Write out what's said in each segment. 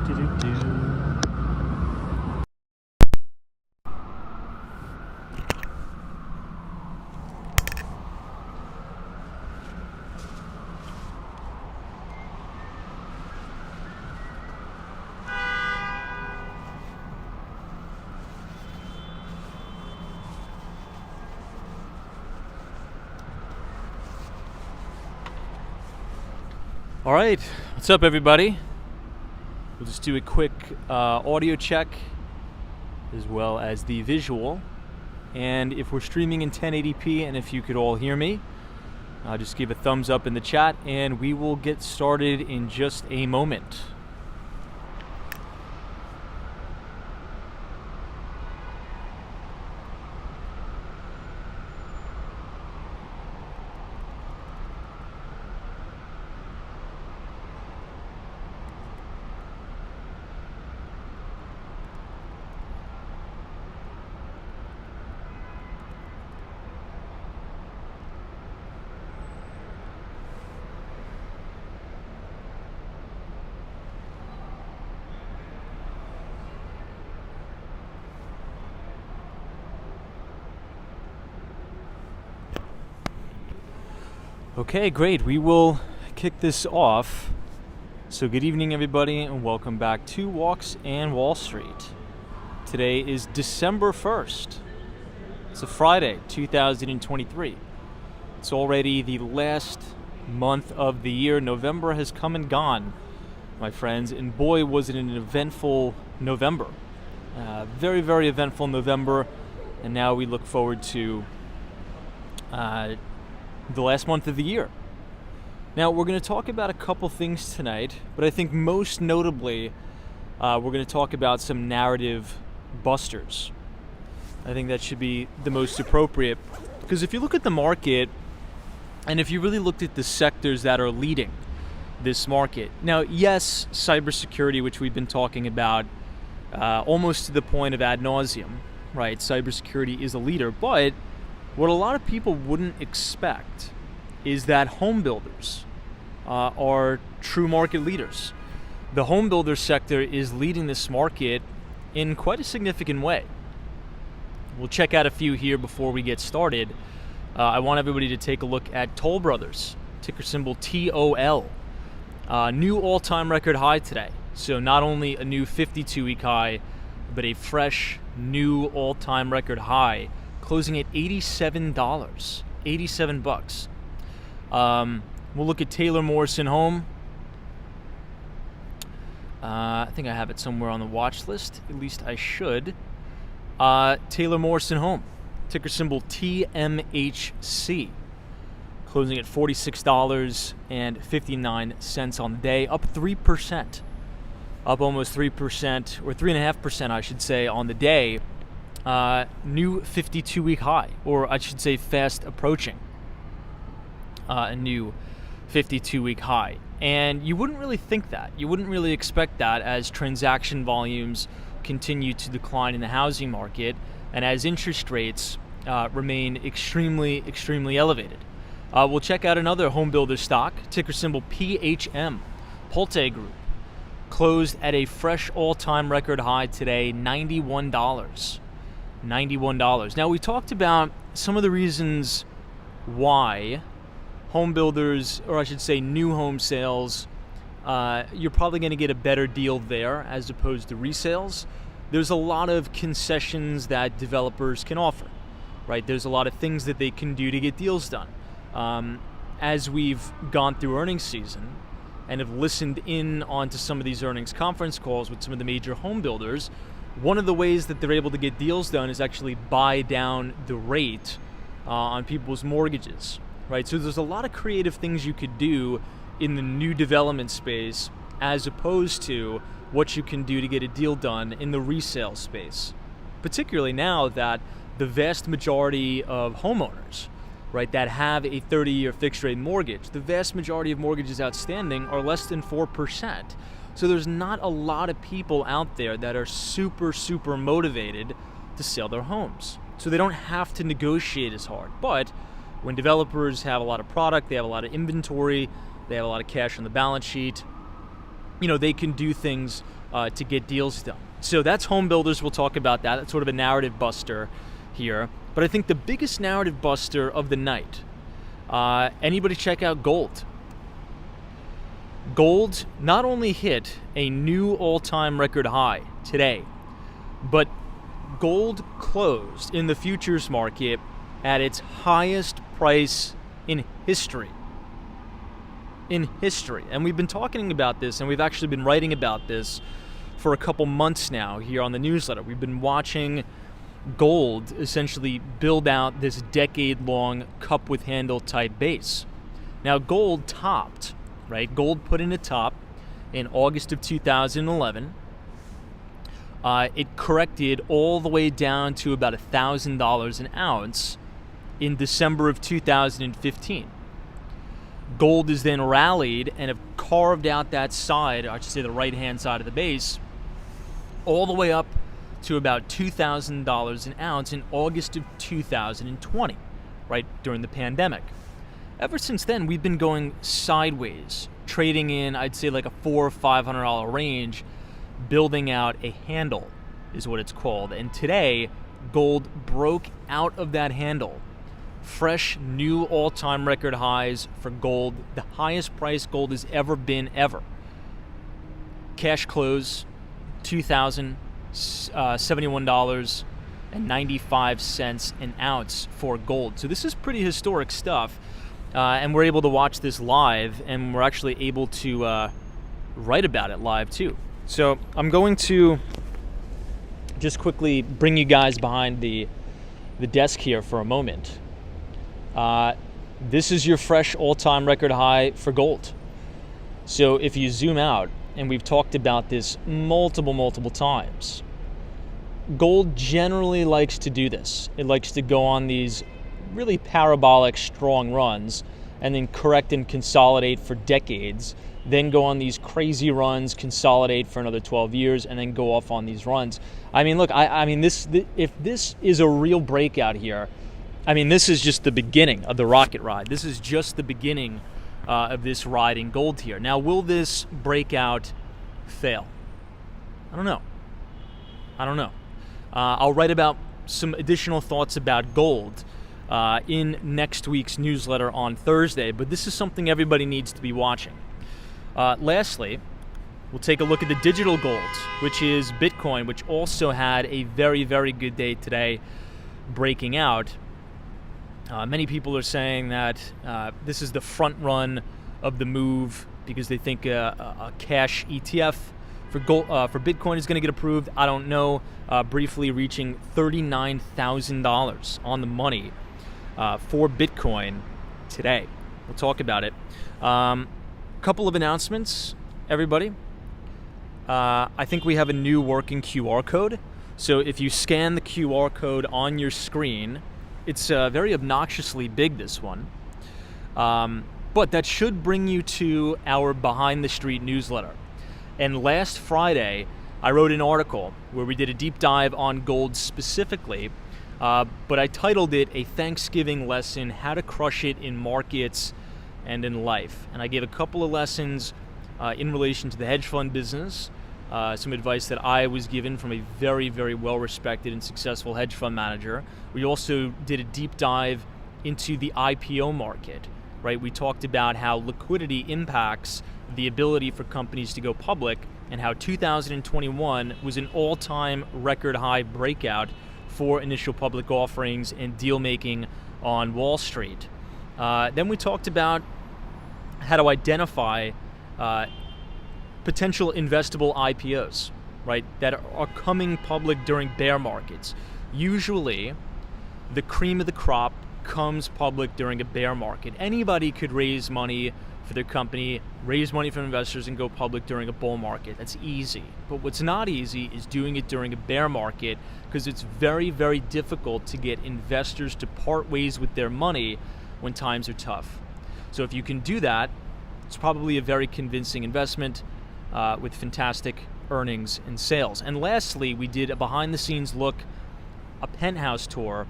All right, what's up, everybody? We'll just do a quick audio check as well as the visual. And if we're streaming in 1080p and if you could all hear me, just give a thumbs up in the chat and we will get started in just a moment. Okay, great. We will kick this off. So good evening, everybody, and welcome back to Walks and Wall Street. Today is December 1st. It's a Friday, 2023. It's already the last month of the year. November has come and gone, my friends, and boy, was it an eventful November. Very, very eventful November, and now we look forward to the last month of the year. Now, we're going to talk about a couple things tonight, but I think most notably, we're going to talk about some narrative busters. I think that should be the most appropriate, because if you look at the market, and if you really looked at the sectors that are leading this market, now, yes, cybersecurity, which we've been talking about almost to the point of ad nauseum, right? Cybersecurity is a leader, but what a lot of people wouldn't expect is that home builders are true market leaders. The home builder sector is leading this market in quite a significant way. We'll check out a few here before we get started. I want everybody to take a look at Toll Brothers, ticker symbol TOL. New all-time record high today. So not only a new 52-week high, but a fresh new all-time record high, closing at $87, 87 bucks. We'll look at Taylor Morrison Home. I think I have it somewhere on the watch list. At least I should. Taylor Morrison Home, ticker symbol TMHC, closing at $46.59 on the day, up 3%. Up almost 3%, or 3.5%, I should say, on the day. New 52-week high, or I should say fast approaching a new 52-week high. And you wouldn't really think that. You wouldn't really expect that as transaction volumes continue to decline in the housing market and as interest rates remain extremely, extremely elevated. We'll check out another home builder stock, ticker symbol PHM, Pulte Group, closed at a fresh all-time record high today, $91. $91. Now, we talked about some of the reasons why home builders, or I should say new home sales, you're probably going to get a better deal there as opposed to resales. There's a lot of concessions that developers can offer, right? There's a lot of things that they can do to get deals done. As we've gone through earnings season and have listened in onto some of these earnings conference calls with some of the major home builders, one of the ways that they're able to get deals done is actually buy down the rate on people's mortgages, right? So there's a lot of creative things you could do in the new development space as opposed to what you can do to get a deal done in the resale space, particularly now that the vast majority of homeowners, right, that have a 30-year fixed rate mortgage, the vast majority of mortgages outstanding are less than 4%. So there's not a lot of people out there that are super, super motivated to sell their homes. So they don't have to negotiate as hard. But when developers have a lot of product, they have a lot of inventory, they have a lot of cash on the balance sheet, they can do things to get deals done. So that's home builders. We'll talk about that. That's sort of a narrative buster here. But I think the biggest narrative buster of the night, anybody check out gold. Gold not only hit a new all-time record high today, but gold closed in the futures market at its highest price in history. In history. And we've been talking about this, and we've actually been writing about this for a couple months now here on the newsletter. We've been watching gold essentially build out this decade-long cup with handle type base. Now, gold topped, right? Gold put in a top in August of 2011. It corrected all the way down to about $1,000 an ounce in December of 2015. Gold is then rallied and have carved out that side, I should say the right-hand side of the base, all the way up to about $2,000 an ounce in August of 2020, right during the pandemic. Ever since then, we've been going sideways, trading in, I'd say, like a $400 or $500 range, building out a handle is what it's called. And today, gold broke out of that handle. Fresh, new all-time record highs for gold, the highest price gold has ever been ever. Cash close, $2,071.95 an ounce for gold. So this is pretty historic stuff, and we're able to watch this live, and we're actually able to write about it live too. So I'm going to just quickly bring you guys behind the desk here for a moment. This is your fresh all-time record high for gold. So if you zoom out, and we've talked about this multiple times, gold generally likes to do this. It likes to go on these really parabolic, strong runs and then correct and consolidate for decades, then go on these crazy runs, consolidate for another 12 years, and then go off on these runs. I mean, look, if this is a real breakout here, I mean, this is just the beginning of the rocket ride. This is just the beginning of this ride in gold here. Now, will this breakout fail? I don't know. I'll write about some additional thoughts about gold in next week's newsletter on Thursday, but this is something everybody needs to be watching. Lastly, we'll take a look at the digital gold, which is Bitcoin, which also had a very, very good day today, breaking out. Many people are saying that this is the front run of the move because they think a cash ETF for gold, for Bitcoin is going to get approved. I don't know. Briefly reaching $39,000 on the money for Bitcoin today. We'll talk about it. Couple of announcements, everybody. I think we have a new working QR code. So if you scan the QR code on your screen, it's very obnoxiously big, this one. But that should bring you to our Behind the Street newsletter. And last Friday, I wrote an article where we did a deep dive on gold specifically, but I titled it A Thanksgiving Lesson, How to Crush It in Markets and in Life. And I gave a couple of lessons in relation to the hedge fund business, some advice that I was given from a very, very well-respected and successful hedge fund manager. We also did a deep dive into the IPO market, right? We talked about how liquidity impacts the ability for companies to go public and how 2021 was an all-time record high breakout for initial public offerings and deal making on Wall Street. Then we talked about how to identify potential investable IPOs, right, that are coming public during bear markets. Usually, the cream of the crop comes public during a bear market. Anybody could raise money for their company, raise money from investors, and go public during a bull market. That's easy. But what's not easy is doing it during a bear market, because it's very, very difficult to get investors to part ways with their money when times are tough. So if you can do that, it's probably a very convincing investment with fantastic earnings and sales. And lastly, we did a behind-the-scenes look, a penthouse tour,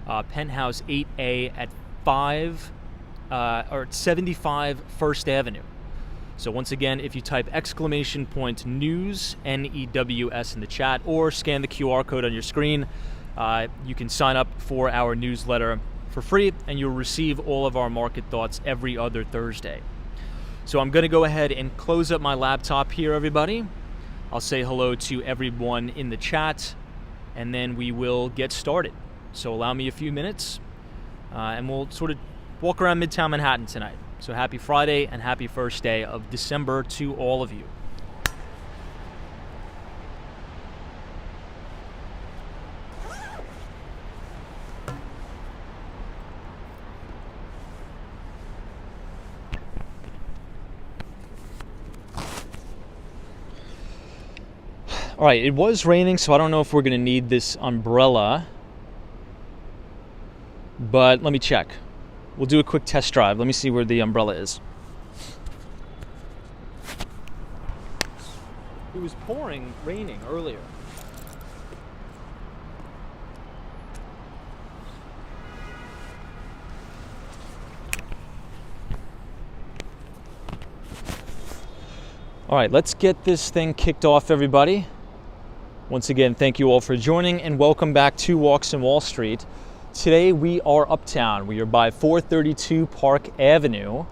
penthouse 8A at 75 First Avenue. So once again, if you type !news, N-E-W-S in the chat, or scan the QR code on your screen, you can sign up for our newsletter for free, and you'll receive all of our market thoughts every other Thursday. So I'm going to go ahead and close up my laptop here, everybody. I'll say hello to everyone in the chat, and then we will get started. So allow me a few minutes, and we'll sort of walk around Midtown Manhattan tonight. So happy Friday and happy first day of December to all of you. All right, it was raining, so I don't know if we're going to need this umbrella, but let me check. We'll do a quick test drive. Let me see where the umbrella is. It was raining earlier. All right, let's get this thing kicked off, everybody. Once again, thank you all for joining, and welcome back to Walks in Wall Street. Today we are uptown. We are by 432 Park Avenue.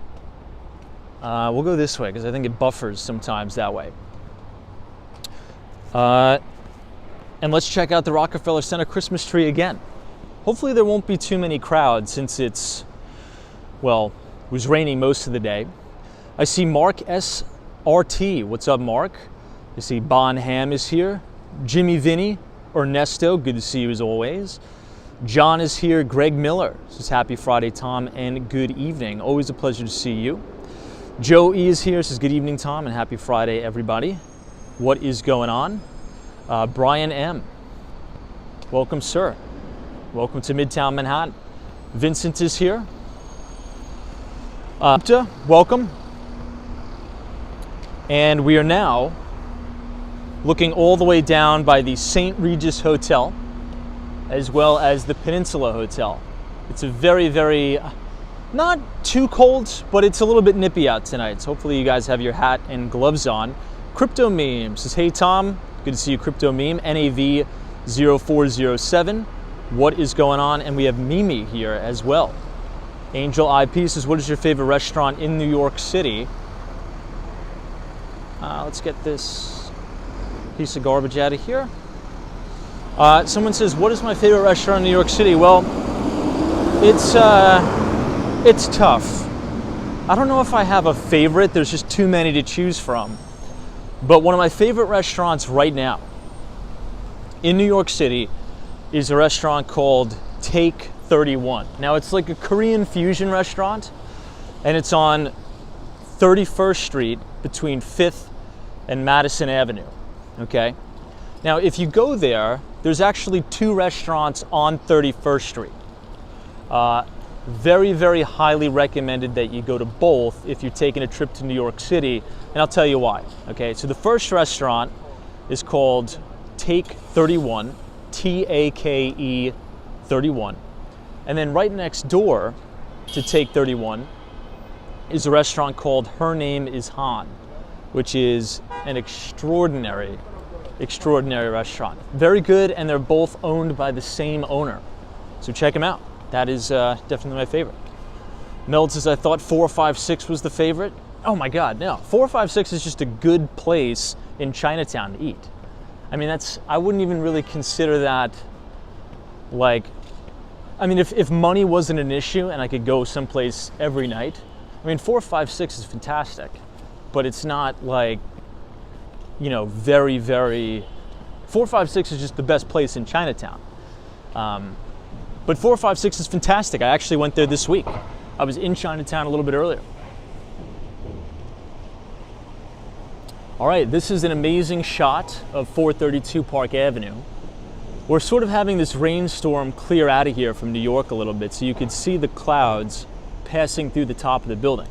We'll go this way because I think it buffers sometimes that way. And let's check out the Rockefeller Center Christmas tree again. Hopefully there won't be too many crowds since it was raining most of the day. I see Mark SRT. What's up, Mark? I see Bon Ham is here. Jimmy Vinny, Ernesto, good to see you as always. John is here. Greg Miller says happy Friday, Tom, and good evening. Always a pleasure to see you. Joe E is here, says good evening, Tom, and happy Friday, everybody. What is going on? Brian M. Welcome, sir. Welcome to Midtown Manhattan. Vincent is here. Welcome. And we are now looking all the way down by the St. Regis Hotel, as well as the Peninsula Hotel. It's a very, very, not too cold, but it's a little bit nippy out tonight. So hopefully you guys have your hat and gloves on. Crypto Meme says, hey Tom, good to see you, Crypto Meme. NAV 0407, what is going on? And we have Mimi here as well. Angel IP says, what is your favorite restaurant in New York City? Let's get this piece of garbage out of here. Someone says, what is my favorite restaurant in New York City? Well, it's tough. I don't know if I have a favorite. There's just too many to choose from. But one of my favorite restaurants right now in New York City is a restaurant called Take 31. Now, it's like a Korean fusion restaurant, and it's on 31st Street between 5th and Madison Avenue. Okay. Now, if you go there, there's actually two restaurants on 31st Street. Very, very highly recommended that you go to both if you're taking a trip to New York City, and I'll tell you why. Okay, so the first restaurant is called Take 31, T-A-K-E 31. And then right next door to Take 31 is a restaurant called Her Name is Han, which is an extraordinary restaurant. Very good, and they're both owned by the same owner. So check them out. That is definitely my favorite. Meld says, I thought 456 was the favorite. Oh my God, no. 456 is just a good place in Chinatown to eat. I mean, I wouldn't even really consider that like, I mean, if money wasn't an issue and I could go someplace every night, I mean, 456 is fantastic, but it's not like, you know, very, very, 456 is just the best place in Chinatown. But 456 is fantastic. I actually went there this week. I was in Chinatown a little bit earlier. All right, this is an amazing shot of 432 Park Avenue. We're sort of having this rainstorm clear out of here from New York a little bit, so you can see the clouds passing through the top of the building.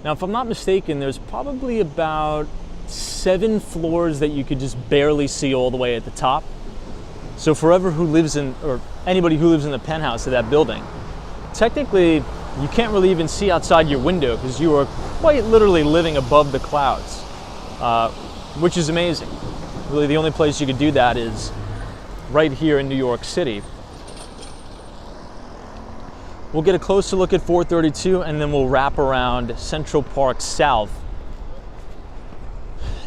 Now, if I'm not mistaken, there's probably about 7 floors that you could just barely see all the way at the top. So forever who lives in, or anybody who lives in the penthouse of that building, technically You can't really even see outside your window because you are quite literally living above the clouds, which is amazing. Really, the only place you could do that is right here in New York City. We'll get a closer look at 432 and then we'll wrap around Central Park South.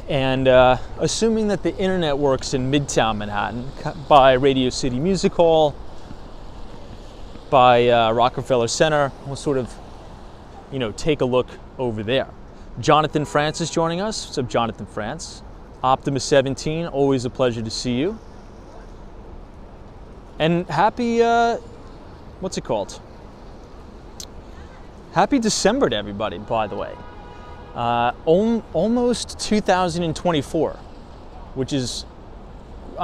And assuming that the internet works in Midtown Manhattan, by Radio City Music Hall, by Rockefeller Center, we'll sort of, take a look over there. Jonathan France is joining us. What's up, Jonathan France? Optimus 17, always a pleasure to see you. And happy, what's it called? Happy December to everybody, by the way. Almost 2024, which is,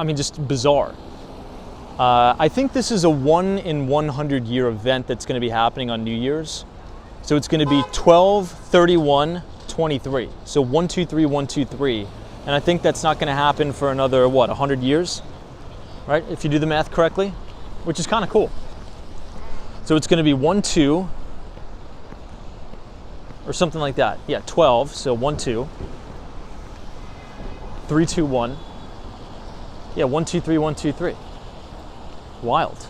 just bizarre. I think this is a 1 in 100 year event that's going to be happening on New Year's. So it's going to be 12/31/23. So 123/123. And I think that's not going to happen for another, 100 years? Right? If you do the math correctly, which is kind of cool. So it's going to be 1-2. Or something like that. Yeah, 12. So 1-2. 3-2-1. Yeah, 1-2-3-1-2-3. Wild.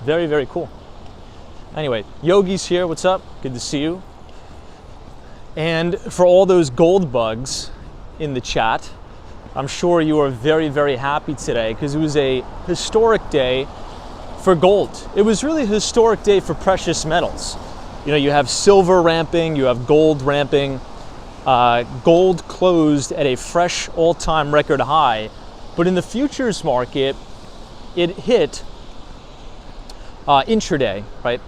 Very, very cool. Anyway, Yogi's here. What's up? Good to see you. And for all those gold bugs in the chat, I'm sure you are very, very happy today because it was a historic day for gold. It was really a historic day for precious metals. You have silver ramping, you have gold ramping. Gold closed at a fresh all-time record high, but in the futures market, it hit intraday, right?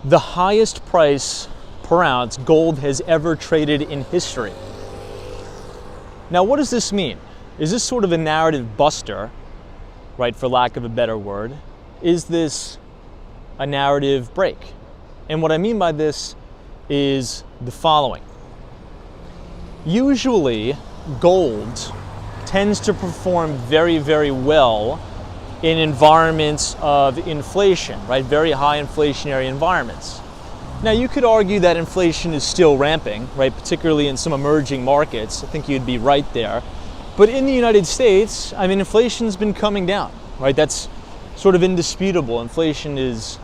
The highest price per ounce gold has ever traded in history. Now, what does this mean? Is this sort of a narrative buster, right, for lack of a better word? Is this a narrative break? And what I mean by this is the following. Usually, gold tends to perform very, very well in environments of inflation, right? Very high inflationary environments. Now, you could argue that inflation is still ramping, right? Particularly in some emerging markets. I think you'd be right there. But in the United States, inflation's been coming down, right? That's sort of indisputable. Inflation is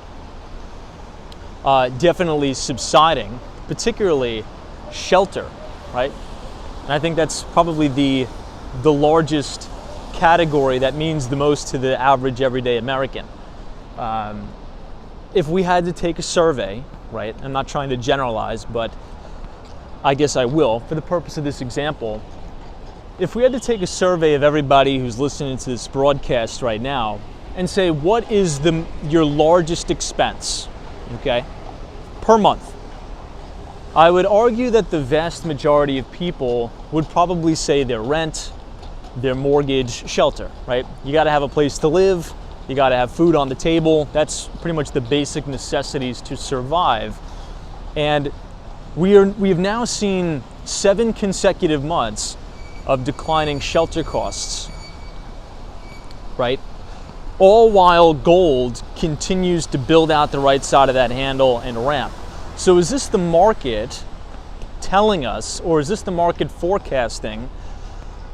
definitely subsiding, particularly shelter, right? And I think that's probably the largest category that means the most to the average everyday American. If we had to take a survey, right, I'm not trying to generalize, but I guess I will for the purpose of this example. If we had to take a survey of everybody who's listening to this broadcast right now and say, what is your largest expense, okay, per month? I would argue that the vast majority of people would probably say their rent, their mortgage, shelter, right? You got to have a place to live. You got to have food on the table. That's pretty much the basic necessities to survive. And we have now seen 7 consecutive months of declining shelter costs, right? All while gold continues to build out the right side of that handle and ramp. So is this the market telling us, or is this the market forecasting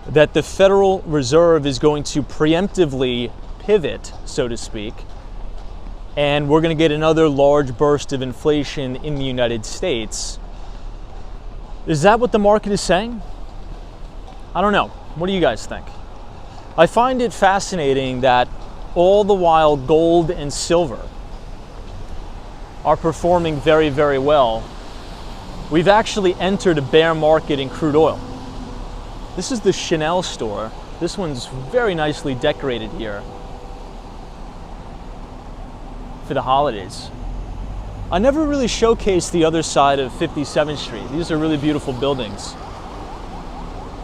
that the Federal Reserve is going to preemptively pivot, so to speak, and we're going to get another large burst of inflation in the United States? Is that what the market is saying? I don't know. What do you guys think? I find it fascinating that all the while gold and silver are performing very, very well, we've actually entered a bear market in crude oil. This is the Chanel store. This one's very nicely decorated here for the holidays. I never really showcased the other side of 57th Street. These are really beautiful buildings.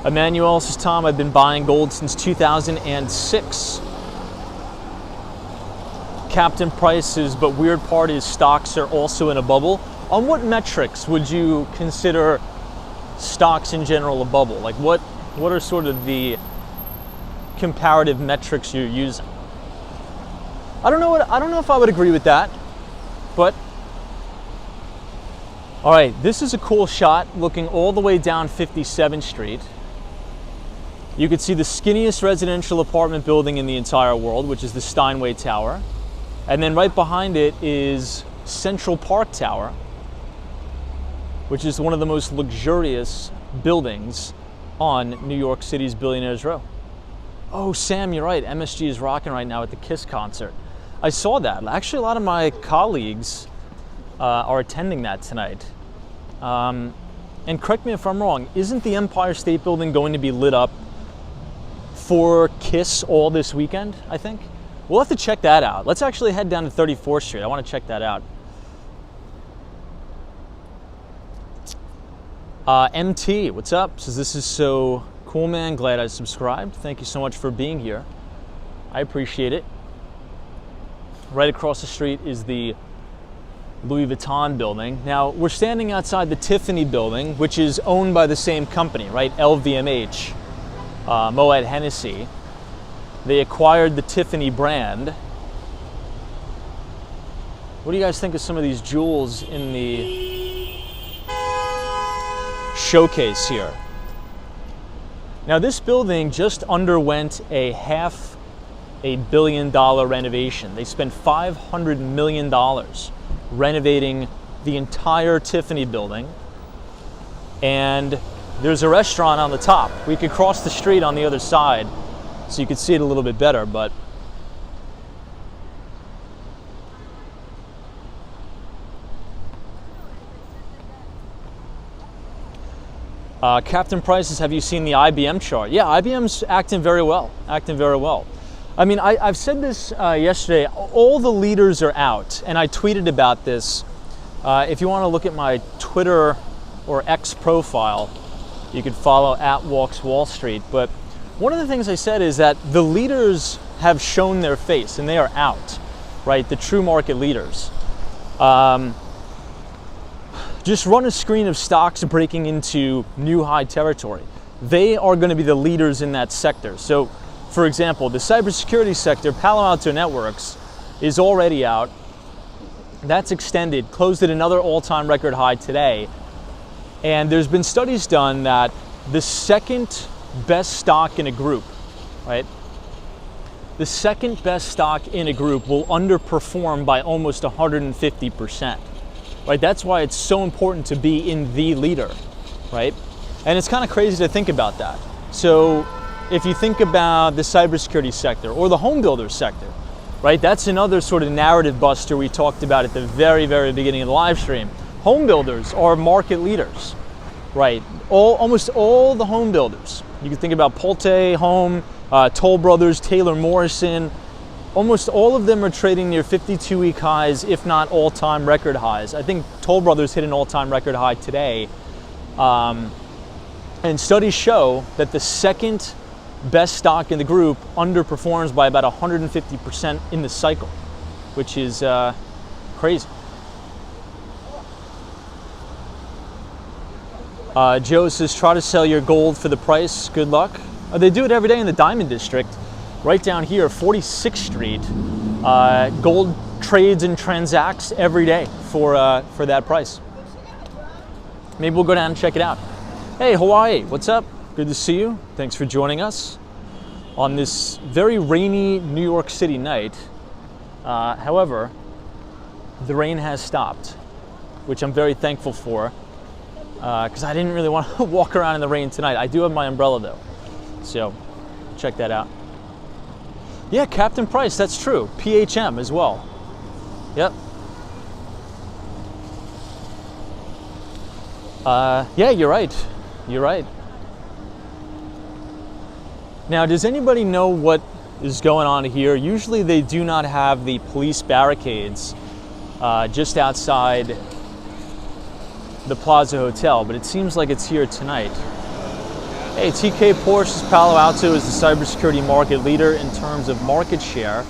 Emmanuel says, Tom, I've been buying gold since 2006. Captain Price says, but weird part is stocks are also in a bubble. On what metrics would you consider stocks in general a bubble? Like what are sort of the comparative metrics you're using? I don't know if I would agree with that, but All right, this is a cool shot looking all the way down 57th Street. You can see the skinniest residential apartment building in the entire world, which is the Steinway Tower. And then right behind it is Central Park Tower, which is one of the most luxurious buildings on New York City's Billionaires Row. Oh, Sam, you're right. MSG is rocking right now at the Kiss concert. I saw that. Actually, a lot of my colleagues are attending that tonight. And correct me if I'm wrong, isn't the Empire State Building going to be lit up for Kiss all this weekend, I think? We'll have to check that out. Let's actually head down to 34th Street. I want to check that out. MT, what's up? Says, this is so cool, man. Glad I subscribed. Thank you so much for being here. I appreciate it. Right across the street is the Louis Vuitton building. Now, we're standing outside the Tiffany building, which is owned by the same company, right? LVMH, Moet Hennessy. They acquired the Tiffany brand. What do you guys think of some of these jewels in the showcase here? Now, this building just underwent a $500 million renovation. They spent $500 million renovating the entire Tiffany building. And there's a restaurant on the top. We could cross the street on the other side so you could see it a little bit better, but Captain Prices, have you seen the IBM chart? Yeah, IBM's acting very well, I mean, I've said this yesterday, all the leaders are out, and I tweeted about this. If you want to look at my Twitter or X profile, you could follow @WalksWallStreet. But one of the things I said is that the leaders have shown their face, and they are out, right? The true market leaders. Just run a screen of stocks breaking into new high territory. They are going to be the leaders in that sector. So, for example, the cybersecurity sector, Palo Alto Networks, is already out. That's extended, closed at another all-time record high today. And there's been studies done that the second best stock in a group, right? The second best stock in a group will underperform by almost 150%. Right? That's why it's so important to be in the leader, right? And it's kind of crazy to think about that. So if you think about the cybersecurity sector or the home builder sector, right? That's another sort of narrative buster we talked about at the very, very beginning of the live stream. Home builders are market leaders, right? Almost all the home builders. You can think about Pulte Home, Toll Brothers, Taylor Morrison. Almost all of them are trading near 52-week highs, if not all-time record highs. I think Toll Brothers hit an all-time record high today. And studies show that the second best stock in the group underperforms by about 150% in the cycle, which is crazy. Joe says, try to sell your gold for the price. Good luck. They do it every day in the Diamond District. Right down here, 46th Street, gold trades and transacts every day for that price. Maybe we'll go down and check it out. Hey, Hawaii, what's up? Good to see you. Thanks for joining us on this very rainy New York City night. However, the rain has stopped, which I'm very thankful for, because I didn't really want to walk around in the rain tonight. I do have my umbrella though, so check that out. Yeah, Captain Price, that's true. PHM as well. Yep. Yeah, you're right. You're right. Now, does anybody know what is going on here? Usually they do not have the police barricades just outside the Plaza Hotel, but it seems like it's here tonight. Hey, TK Porsche, Palo Alto is the cybersecurity market leader in terms of market share,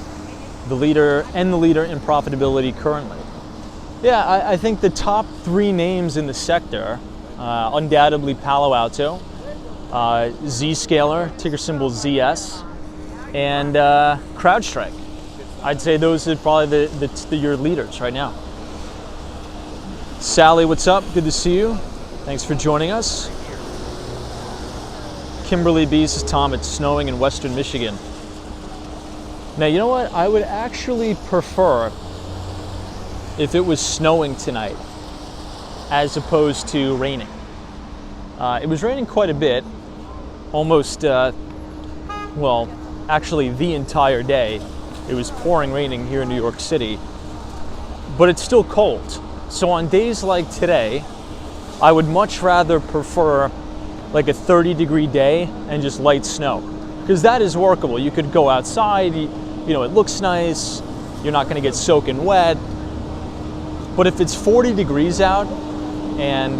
the leader in profitability currently. Yeah, I think the top three names in the sector, undoubtedly Palo Alto, Zscaler, ticker symbol ZS, and CrowdStrike. I'd say those are probably your leaders right now. Sally, what's up? Good to see you. Thanks for joining us. Kimberly B says, Tom, it's snowing in Western Michigan. Now, you know what? I would actually prefer if it was snowing tonight as opposed to raining. It was raining quite a bit, almost, well, actually the entire day. It was pouring raining here in New York City, but it's still cold. So on days like today, I would much rather prefer like a 30-degree day and just light snow, because that is workable. You could go outside, you know, it looks nice, you're not gonna get soaking wet. But if it's 40 degrees out and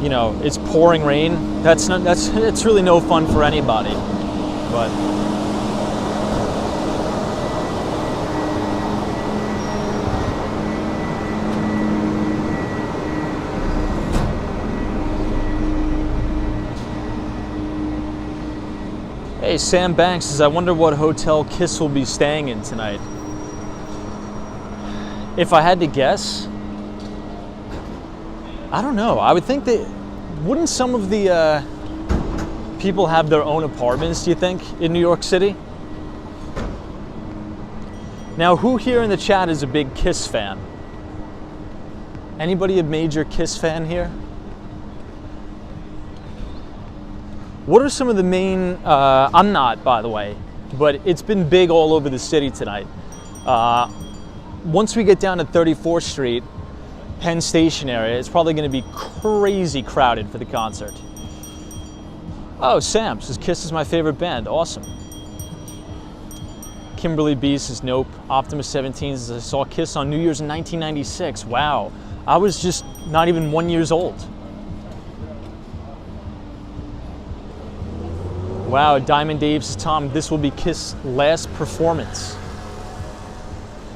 you know, it's pouring rain, it's really no fun for anybody. But hey, Sam Banks says, I wonder what hotel Kiss will be staying in tonight. If I had to guess, I don't know. I would think that, wouldn't some of the people have their own apartments, do you think, in New York City? Now, who here in the chat is a big Kiss fan? Anybody a major Kiss fan here? What are some of the main, I'm not, by the way, but it's been big all over the city tonight. Once we get down to 34th Street, Penn Station area, it's probably going to be crazy crowded for the concert. Oh, Sam says, Kiss is my favorite band. Awesome. Kimberly B says, nope. Optimus 17 says, I saw Kiss on New Year's in 1996. Wow. I was just not even 1 year old. Wow, Diamond Dave says, Tom, this will be Kiss' last performance.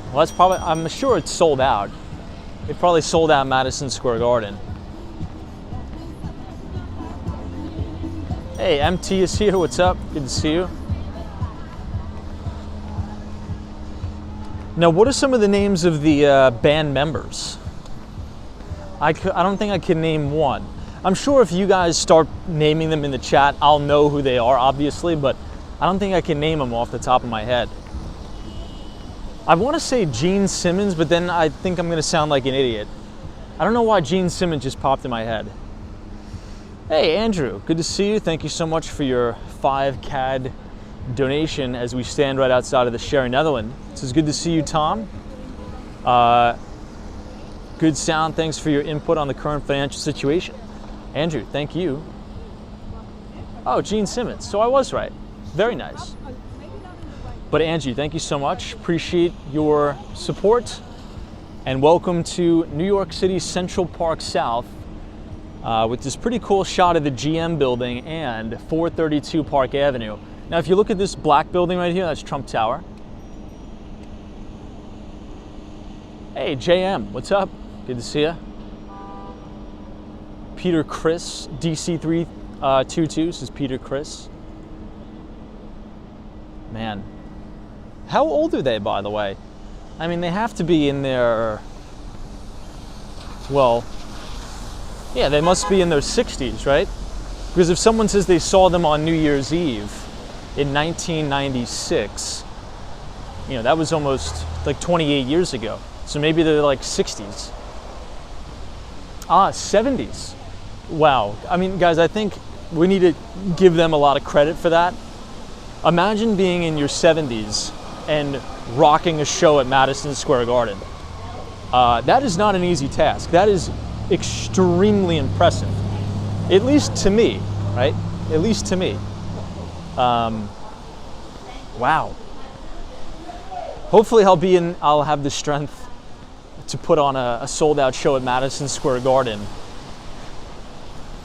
Well, that's probably, I'm sure it's sold out. It probably sold out Madison Square Garden. Hey, MT is here, what's up? Good to see you. Now, what are some of the names of the band members? I don't think I can name one. I'm sure if you guys start naming them in the chat, I'll know who they are, obviously, but I don't think I can name them off the top of my head. I want to say Gene Simmons, but then I think I'm going to sound like an idiot. I don't know why Gene Simmons just popped in my head. Hey, Andrew, good to see you. Thank you so much for your 5 CAD donation as we stand right outside of the Sherry Netherland. It says, good to see you, Tom. Good sound. Thanks for your input on the current financial situation. Andrew, thank you. Oh, Gene Simmons. So I was right. Very nice. But Angie, thank you so much. Appreciate your support. And welcome to New York City Central Park South with this pretty cool shot of the GM building and 432 Park Avenue. Now, if you look at this black building right here, that's Trump Tower. Hey, JM, what's up? Good to see you. Peter Chris, DC322 says Peter Chris. Man, how old are they, by the way? I mean, they have to be in their, well, yeah, they must be in their 60s, right? Because if someone says they saw them on New Year's Eve in 1996, you know, that was almost like 28 years ago. So maybe they're like 60s. Ah, 70s. Wow. I mean, guys, I think we need to give them a lot of credit for that. Imagine being in your 70s and rocking a show at Madison Square Garden. That is not an easy task. That is extremely impressive. At least to me, right? At least to me. Wow. Hopefully I'll have the strength to put on a sold out show at Madison Square Garden.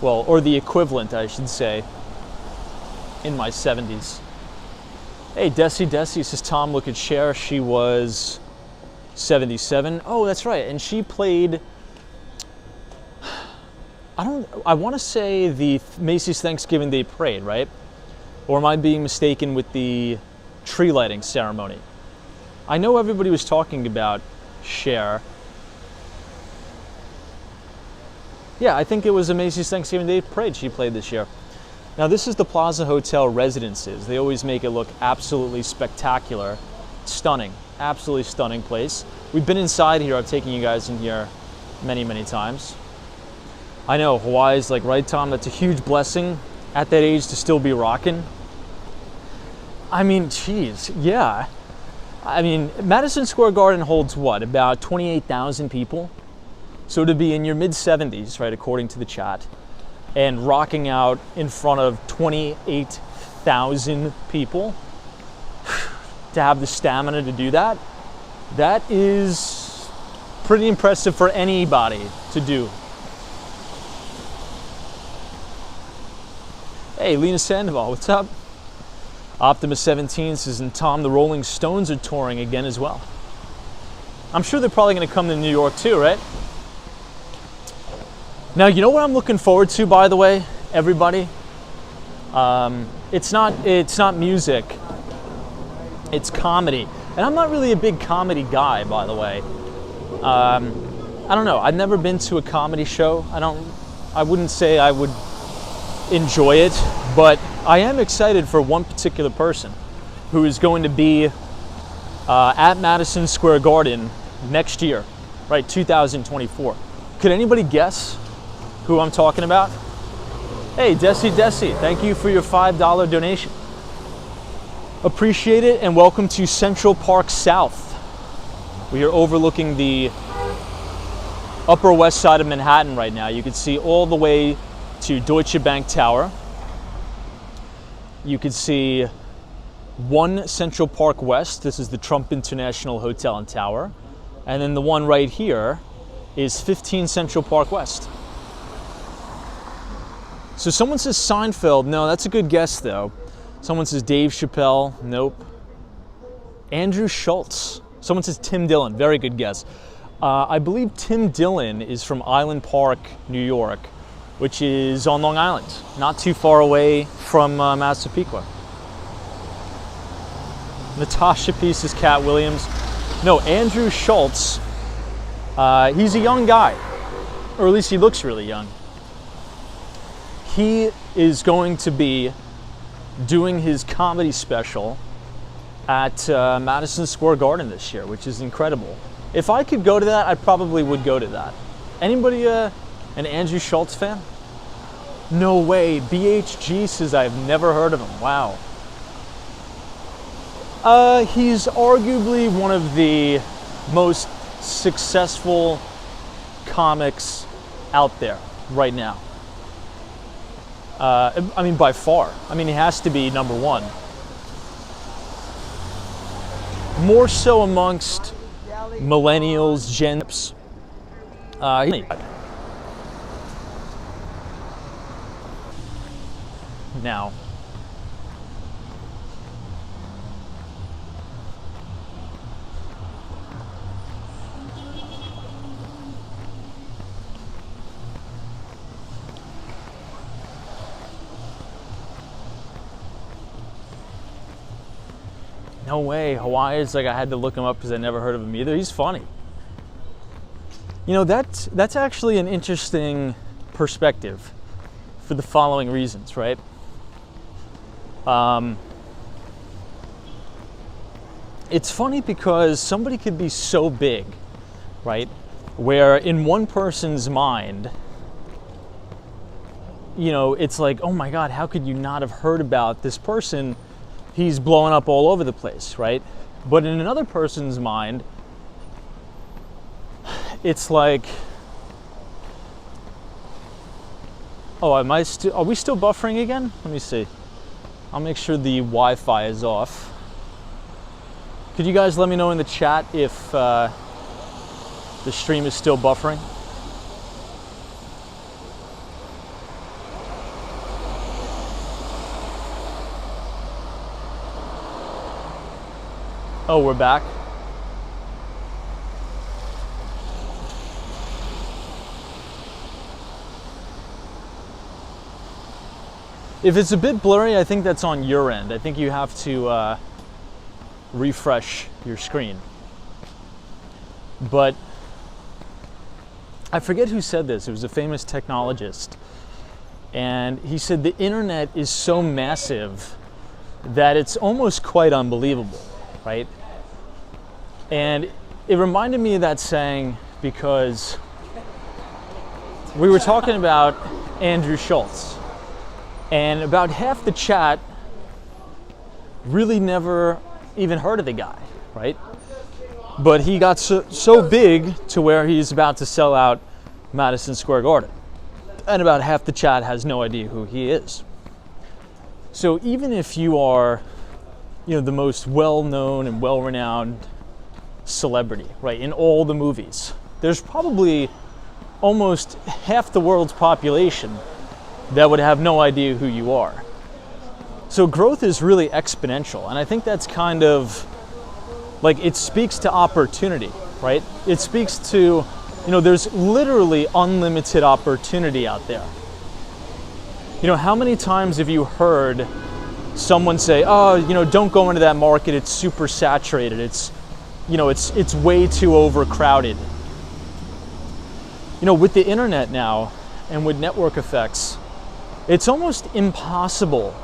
Well, or the equivalent, I should say, in my 70s. Hey, Desi says, Tom, look at Cher. She was 77. Oh, that's right. And she played, I want to say the Macy's Thanksgiving Day Parade, right? Or am I being mistaken with the tree lighting ceremony? I know everybody was talking about Cher. Yeah, I think it was a Macy's Thanksgiving Day Parade she played this year. Now this is the Plaza Hotel Residences. They always make it look absolutely spectacular. Stunning, absolutely stunning place. We've been inside here. I've taken you guys in here many, many times. I know, Hawaii's like, right, Tom? That's a huge blessing at that age to still be rocking. I mean, geez, yeah. I mean, Madison Square Garden holds what, about 28,000 people? So to be in your mid-70s, right, according to the chat, and rocking out in front of 28,000 people, to have the stamina to do that, that is pretty impressive for anybody to do. Hey, Lena Sandoval, what's up? Optimus 17 says, and Tom, the Rolling Stones are touring again as well. I'm sure they're probably going to come to New York too, right? Now, you know what I'm looking forward to, by the way, everybody? It's not music, it's comedy. And I'm not really a big comedy guy, by the way. I don't know, I've never been to a comedy show. I wouldn't say I would enjoy it, but I am excited for one particular person who is going to be at Madison Square Garden next year, right, 2024. Could anybody guess who I'm talking about? Hey, Desi, thank you for your $5 donation. Appreciate it, and welcome to Central Park South. We are overlooking the Upper West Side of Manhattan right now. You can see all the way to Deutsche Bank Tower. You can see 1 Central Park West. This is the Trump International Hotel and Tower. And then the one right here is 15 Central Park West. So someone says Seinfeld. No, that's a good guess though. Someone says Dave Chappelle. Nope. Andrew Schultz. Someone says Tim Dillon. Very good guess. I believe Tim Dillon is from Island Park, New York, which is on Long Island, not too far away from Massapequa. Natasha Pieces, Cat Williams. No, Andrew Schultz. He's a young guy, or at least he looks really young. He is going to be doing his comedy special at Madison Square Garden this year, which is incredible. If I could go to that, I probably would go to that. Anybody an Andrew Schultz fan? No way. BHG says I've never heard of him. Wow. He's arguably one of the most successful comics out there right now. I mean, by far. I mean, he has to be number one. More so amongst millennials, Gen X. Now. No way. Hawaii is like, I had to look him up because I never heard of him either. He's funny. You know, that's actually an interesting perspective for the following reasons, right? It's funny because somebody could be so big, right? Where in one person's mind, you know, it's like, oh my God, how could you not have heard about this person? He's blowing up all over the place, right? But in another person's mind, it's like, oh, are we still buffering again? Let me see. I'll make sure the Wi-Fi is off. Could you guys let me know in the chat if the stream is still buffering? Oh, we're back. If it's a bit blurry, I think that's on your end. I think you have to refresh your screen. But I forget who said this. It was a famous technologist. And he said the internet is so massive that it's almost quite unbelievable, right? And it reminded me of that saying because we were talking about Andrew Schultz, and about half the chat really never even heard of the guy, right? But he got so big to where he's about to sell out Madison Square Garden. And about half the chat has no idea who he is. So even if you are, the most well-known and well-renowned celebrity, right, in all the movies, there's probably almost half the world's population that would have no idea who you are. So growth is really exponential, and I think that's kind of like, it speaks to opportunity, right? It speaks to, there's literally unlimited opportunity out there. How many times have you heard someone say, oh, don't go into that market, it's super saturated, it's way too overcrowded. With the internet now and with network effects, it's almost impossible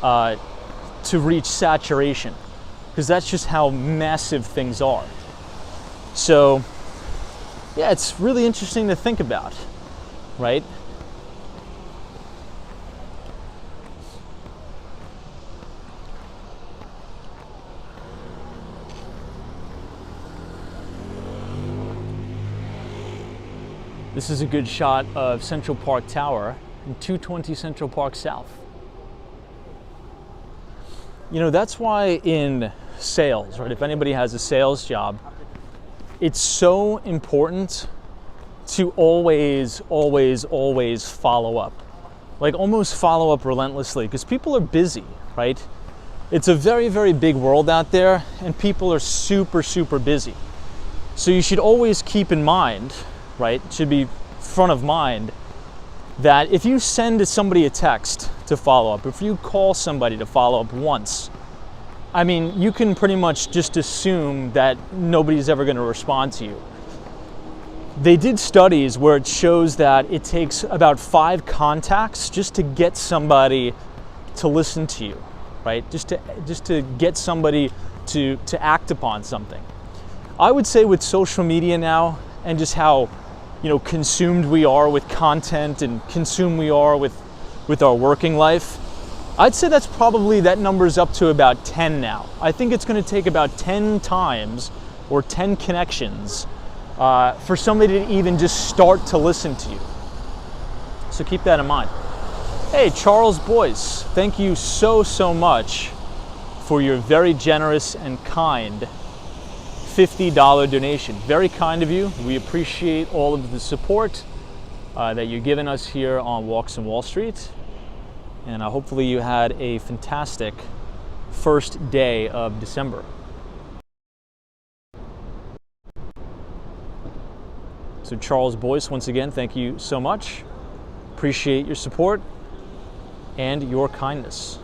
to reach saturation, because that's just how massive things are. So, yeah, it's really interesting to think about, right? This is a good shot of Central Park Tower and 220 Central Park South. That's why in sales, right? If anybody has a sales job, it's so important to always follow up. Like, almost follow up relentlessly, because people are busy, right? It's a very, very big world out there, and people are super, super busy. So you should always keep in mind, right? It should be front of mind that if you send somebody a text to follow up, if you call somebody to follow up once, you can pretty much just assume that nobody's ever going to respond to you. They did studies where it shows that it takes about 5 contacts just to get somebody to listen to you, right? Just to get somebody to act upon something. I would say with social media now, and just how consumed we are with content and consumed we are with our working life, I'd say that number's up to about 10 now. I think it's going to take about 10 times or 10 connections for somebody to even just start to listen to you. So keep that in mind. Hey, Charles Boyce, thank you so much for your very generous and kind $50 donation. Very kind of you. We appreciate all of the support that you've given us here on Walks on Wall Street. And hopefully you had a fantastic first day of December. So Charles Boyce, once again, thank you so much. Appreciate your support and your kindness.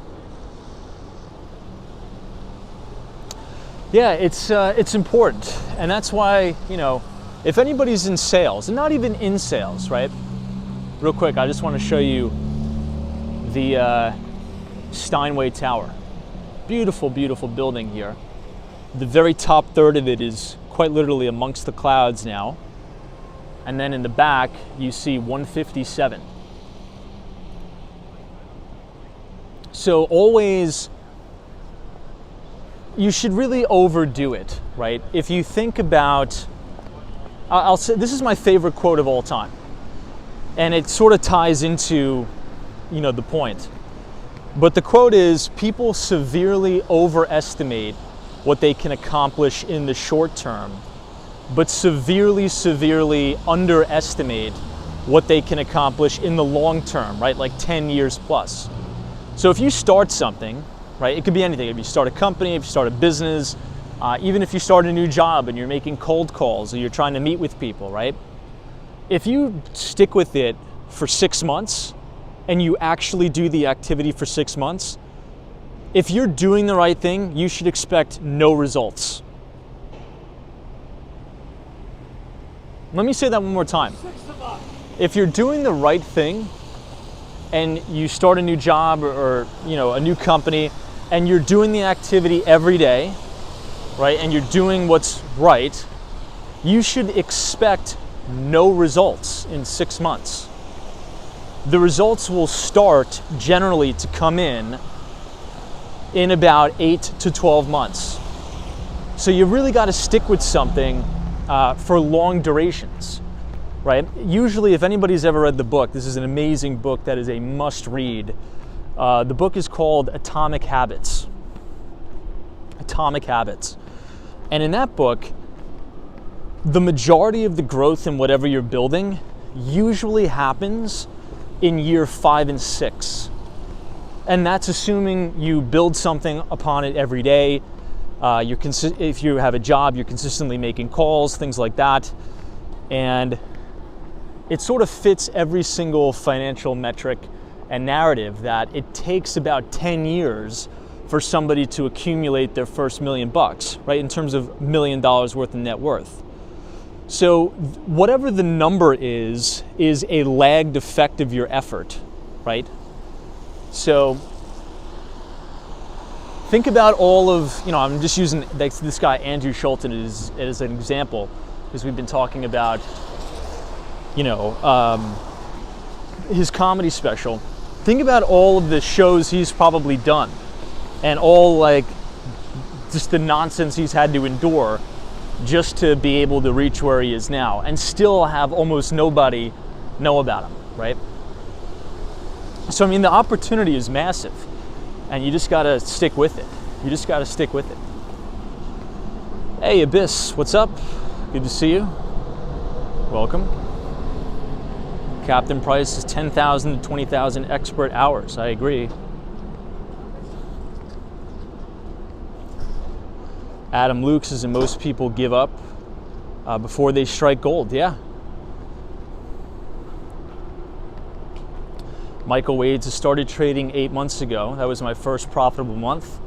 Yeah, it's important, and that's why, if anybody's in sales, and not even in sales, right? Real quick, I just want to show you the Steinway Tower. Beautiful, beautiful building here. The very top third of it is quite literally amongst the clouds now. And then in the back, you see 157. So always, you should really overdo it, right? If you think about, I'll say, this is my favorite quote of all time. And it sort of ties into, the point. But the quote is, people severely overestimate what they can accomplish in the short term, but severely underestimate what they can accomplish in the long term, right? Like 10 years plus. So if you start something, right, it could be anything. If you start a company, if you start a business, even if you start a new job and you're making cold calls or you're trying to meet with people, right? If you stick with it for 6 months and you actually do the activity for 6 months, if you're doing the right thing, you should expect no results. Let me say that one more time. If you're doing the right thing and you start a new job or a new company and you're doing the activity every day, right, and you're doing what's right, you should expect no results in 6 months. The results will start generally to come in about 8 to 12 months. So you really got to stick with something for long durations, right? Usually, if anybody's ever read the book, this is an amazing book that is a must read. The book is called Atomic Habits. Atomic Habits. And in that book, the majority of the growth in whatever you're building usually happens in year 5 and 6. And that's assuming you build something upon it every day. If you have a job, you're consistently making calls, things like that. And it sort of fits every single financial metric and narrative that it takes about 10 years for somebody to accumulate their first $1 million, right? In terms of $1 million worth of net worth. So whatever the number is a lagged effect of your effort, right? So think about all of, I'm just using this guy, Andrew Schulten, as an example, because we've been talking about, his comedy special. Think about all of the shows he's probably done and all just the nonsense he's had to endure just to be able to reach where he is now and still have almost nobody know about him, right? So, the opportunity is massive and you just got to stick with it. You just got to stick with it. Hey, Abyss, what's up? Good to see you. Welcome. Captain Price is 10,000 to 20,000 expert hours. I agree. Adam Luke says that most people give up before they strike gold. Yeah. Michael Wades has started trading 8 months ago. That was my first profitable month.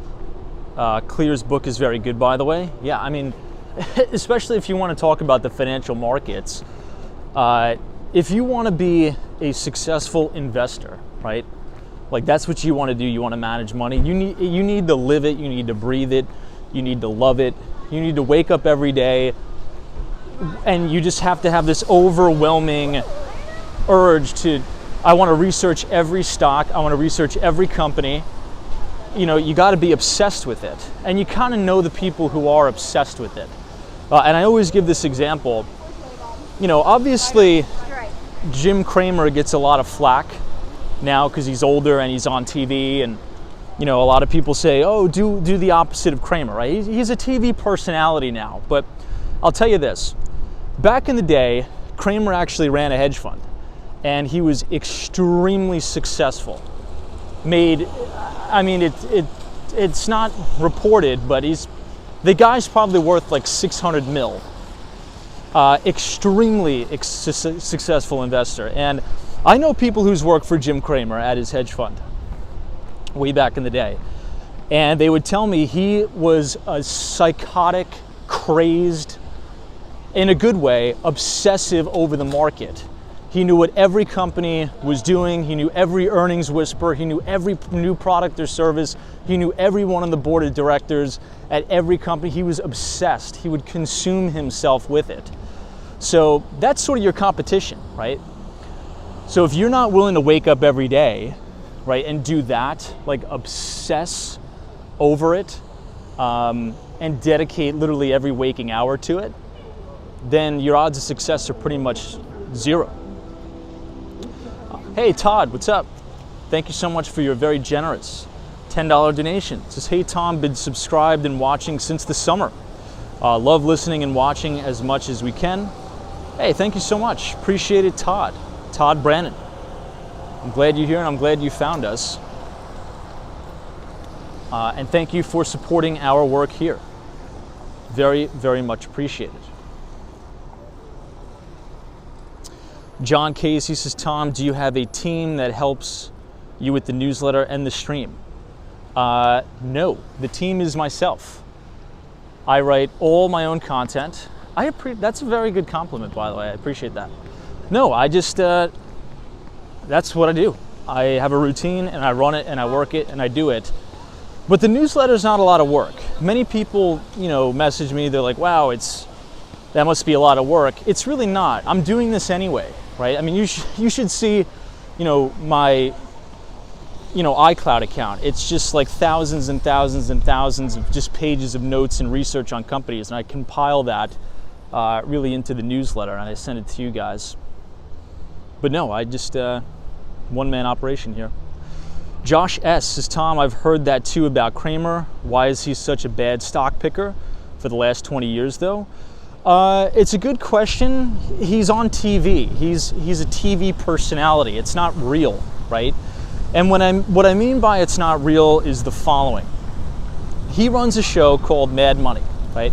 Clear's book is very good, by the way. Yeah, especially if you want to talk about the financial markets. If you want to be a successful investor, right? That's what you want to do. You want to manage money. You need to live it. You need to breathe it. You need to love it. You need to wake up every day, and you just have to have this overwhelming urge to, I want to research every stock. I want to research every company. You got to be obsessed with it. And you kind of know the people who are obsessed with it. And I always give this example. Obviously, Jim Cramer gets a lot of flack now because he's older and he's on TV, and a lot of people say, oh, do the opposite of Cramer, right? He's a TV personality now. But I'll tell you this. Back in the day, Cramer actually ran a hedge fund, and he was extremely successful. It's not reported, but the guy's probably worth like 600 mil. Extremely successful investor. And I know people who's worked for Jim Cramer at his hedge fund way back in the day. And they would tell me he was a psychotic, crazed, in a good way, obsessive over the market. He knew what every company was doing. He knew every earnings whisper. He knew every new product or service. He knew everyone on the board of directors at every company. He was obsessed. He would consume himself with it. So that's sort of your competition, right? So if you're not willing to wake up every day, right, and do that, obsess over it, and dedicate literally every waking hour to it, then your odds of success are pretty much zero. Hey, Todd, what's up? Thank you so much for your very generous $10 donation. It says, hey, Tom, been subscribed and watching since the summer. Love listening and watching as much as we can. Hey, thank you so much. Appreciate it, Todd. Todd Brannon. I'm glad you're here and I'm glad you found us. And thank you for supporting our work here. Very, very much appreciated. John Casey says, Tom, do you have a team that helps you with the newsletter and the stream? No, the team is myself. I write all my own content. That's a very good compliment, by the way. I appreciate that. No, I just, that's what I do. I have a routine and I run it and I work it and I do it. But the newsletter is not a lot of work. Many people, message me, they're like, wow, that must be a lot of work. It's really not. I'm doing this anyway, right? I mean, you should see, my, iCloud account. It's just like thousands and thousands and thousands of just pages of notes and research on companies. And I compile that really into the newsletter and I send it to you guys. But no, I just, one-man operation here. Josh S. says, Tom, I've heard that too about Cramer. Why is he such a bad stock picker for the last 20 years though? It's a good question. He's on TV. He's a TV personality. It's not real, right? And what I mean by it's not real is the following. He runs a show called Mad Money, right?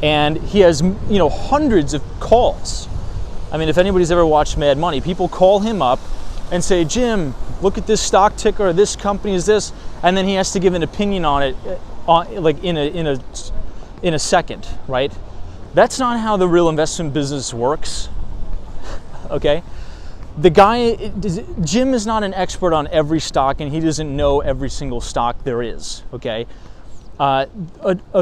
And he has, hundreds of calls. I mean, if anybody's ever watched Mad Money, people call him up and say, Jim, look at this stock ticker, this company is this, and then he has to give an opinion on it, like in a second, right? That's not how the real investment business works, okay? Jim is not an expert on every stock and he doesn't know every single stock there is, okay? A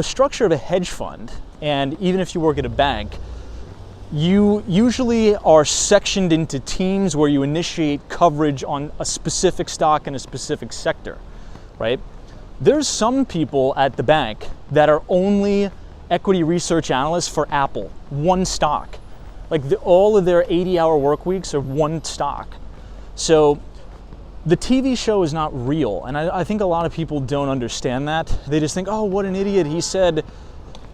structure of a hedge fund, and even if you work at a bank, you usually are sectioned into teams where you initiate coverage on a specific stock in a specific sector, right? There's some people at the bank that are only equity research analysts for Apple, one stock. Like all of their 80-hour work weeks are one stock. So the TV show is not real. And I think a lot of people don't understand that. They just think, oh, what an idiot. He said,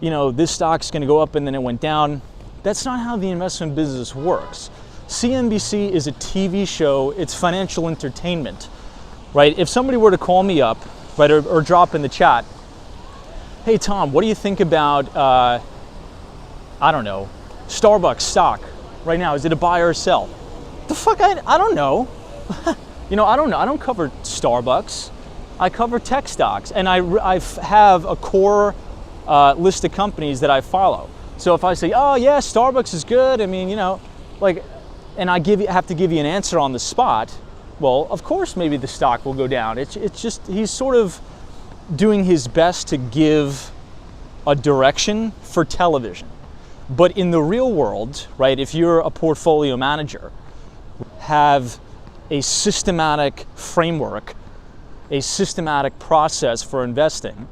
this stock's going to go up and then it went down. That's not how the investment business works. CNBC is a TV show. It's financial entertainment, right? If somebody were to call me up, right, or drop in the chat, hey, Tom, what do you think about, I don't know, Starbucks stock right now? Is it a buy or a sell? The fuck, I don't know. I don't know. I don't cover Starbucks. I cover tech stocks, and I have a core list of companies that I follow. So if I say, oh yeah, Starbucks is good, I mean, and I have to give you an answer on the spot, well, of course maybe the stock will go down. It's just, he's sort of doing his best to give a direction for television. But in the real world, right, if you're a portfolio manager, have a systematic framework, a systematic process for investing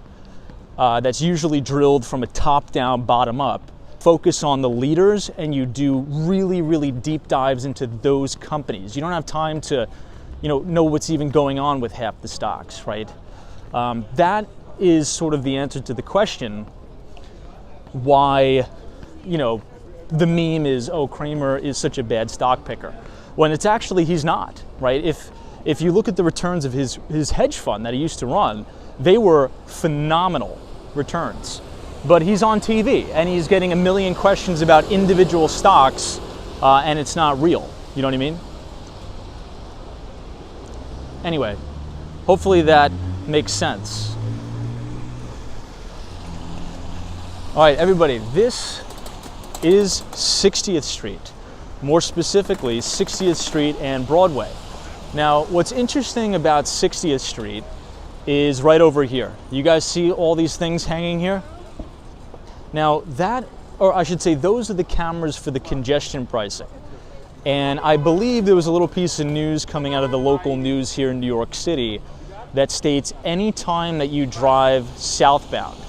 that's usually drilled from a top-down, bottom-up, focus on the leaders and you do really, really deep dives into those companies. You don't have time to, know what's even going on with half the stocks, right? That is sort of the answer to the question why, the meme is, oh, Cramer is such a bad stock picker. When it's actually, he's not, right? If you look at the returns of his hedge fund that he used to run, they were phenomenal returns. But he's on TV and he's getting a million questions about individual stocks and it's not real. You know what I mean? Anyway, hopefully that makes sense. All right, everybody, this is 60th Street. More specifically, 60th Street and Broadway. Now, what's interesting about 60th Street is right over here. You guys see all these things hanging here? Now those are the cameras for the congestion pricing. And I believe there was a little piece of news coming out of the local news here in New York City that states any time that you drive southbound,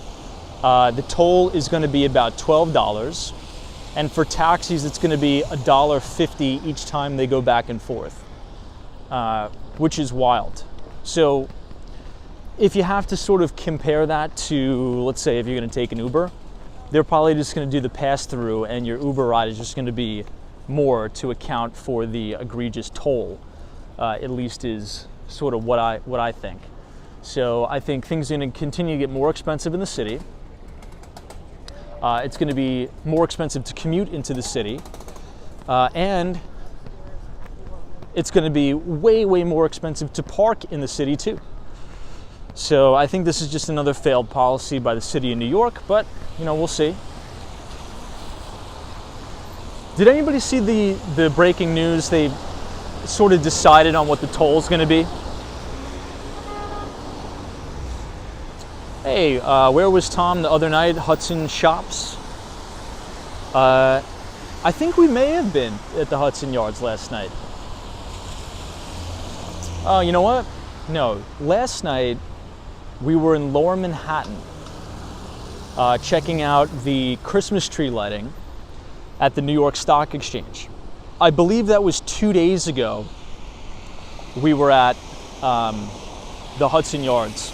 the toll is going to be about $12. And for taxis, it's going to be $1.50 each time they go back and forth, which is wild. So if you have to sort of compare that to, let's say, if you're going to take an Uber, they're probably just going to do the pass-through and your Uber ride is just going to be more to account for the egregious toll, at least is sort of what I think. So I think things are going to continue to get more expensive in the city. It's going to be more expensive to commute into the city, and it's going to be way, way more expensive to park in the city too. So I think this is just another failed policy by the city of New York, but we'll see. Did anybody see the breaking news? They sort of decided on what the toll's going to be. Hey, where was Tom the other night? Hudson Shops. I think we may have been at the Hudson Yards last night. Oh, you know what? No, last night we were in Lower Manhattan checking out the Christmas tree lighting at the New York Stock Exchange. I believe that was 2 days ago. We were at the Hudson Yards.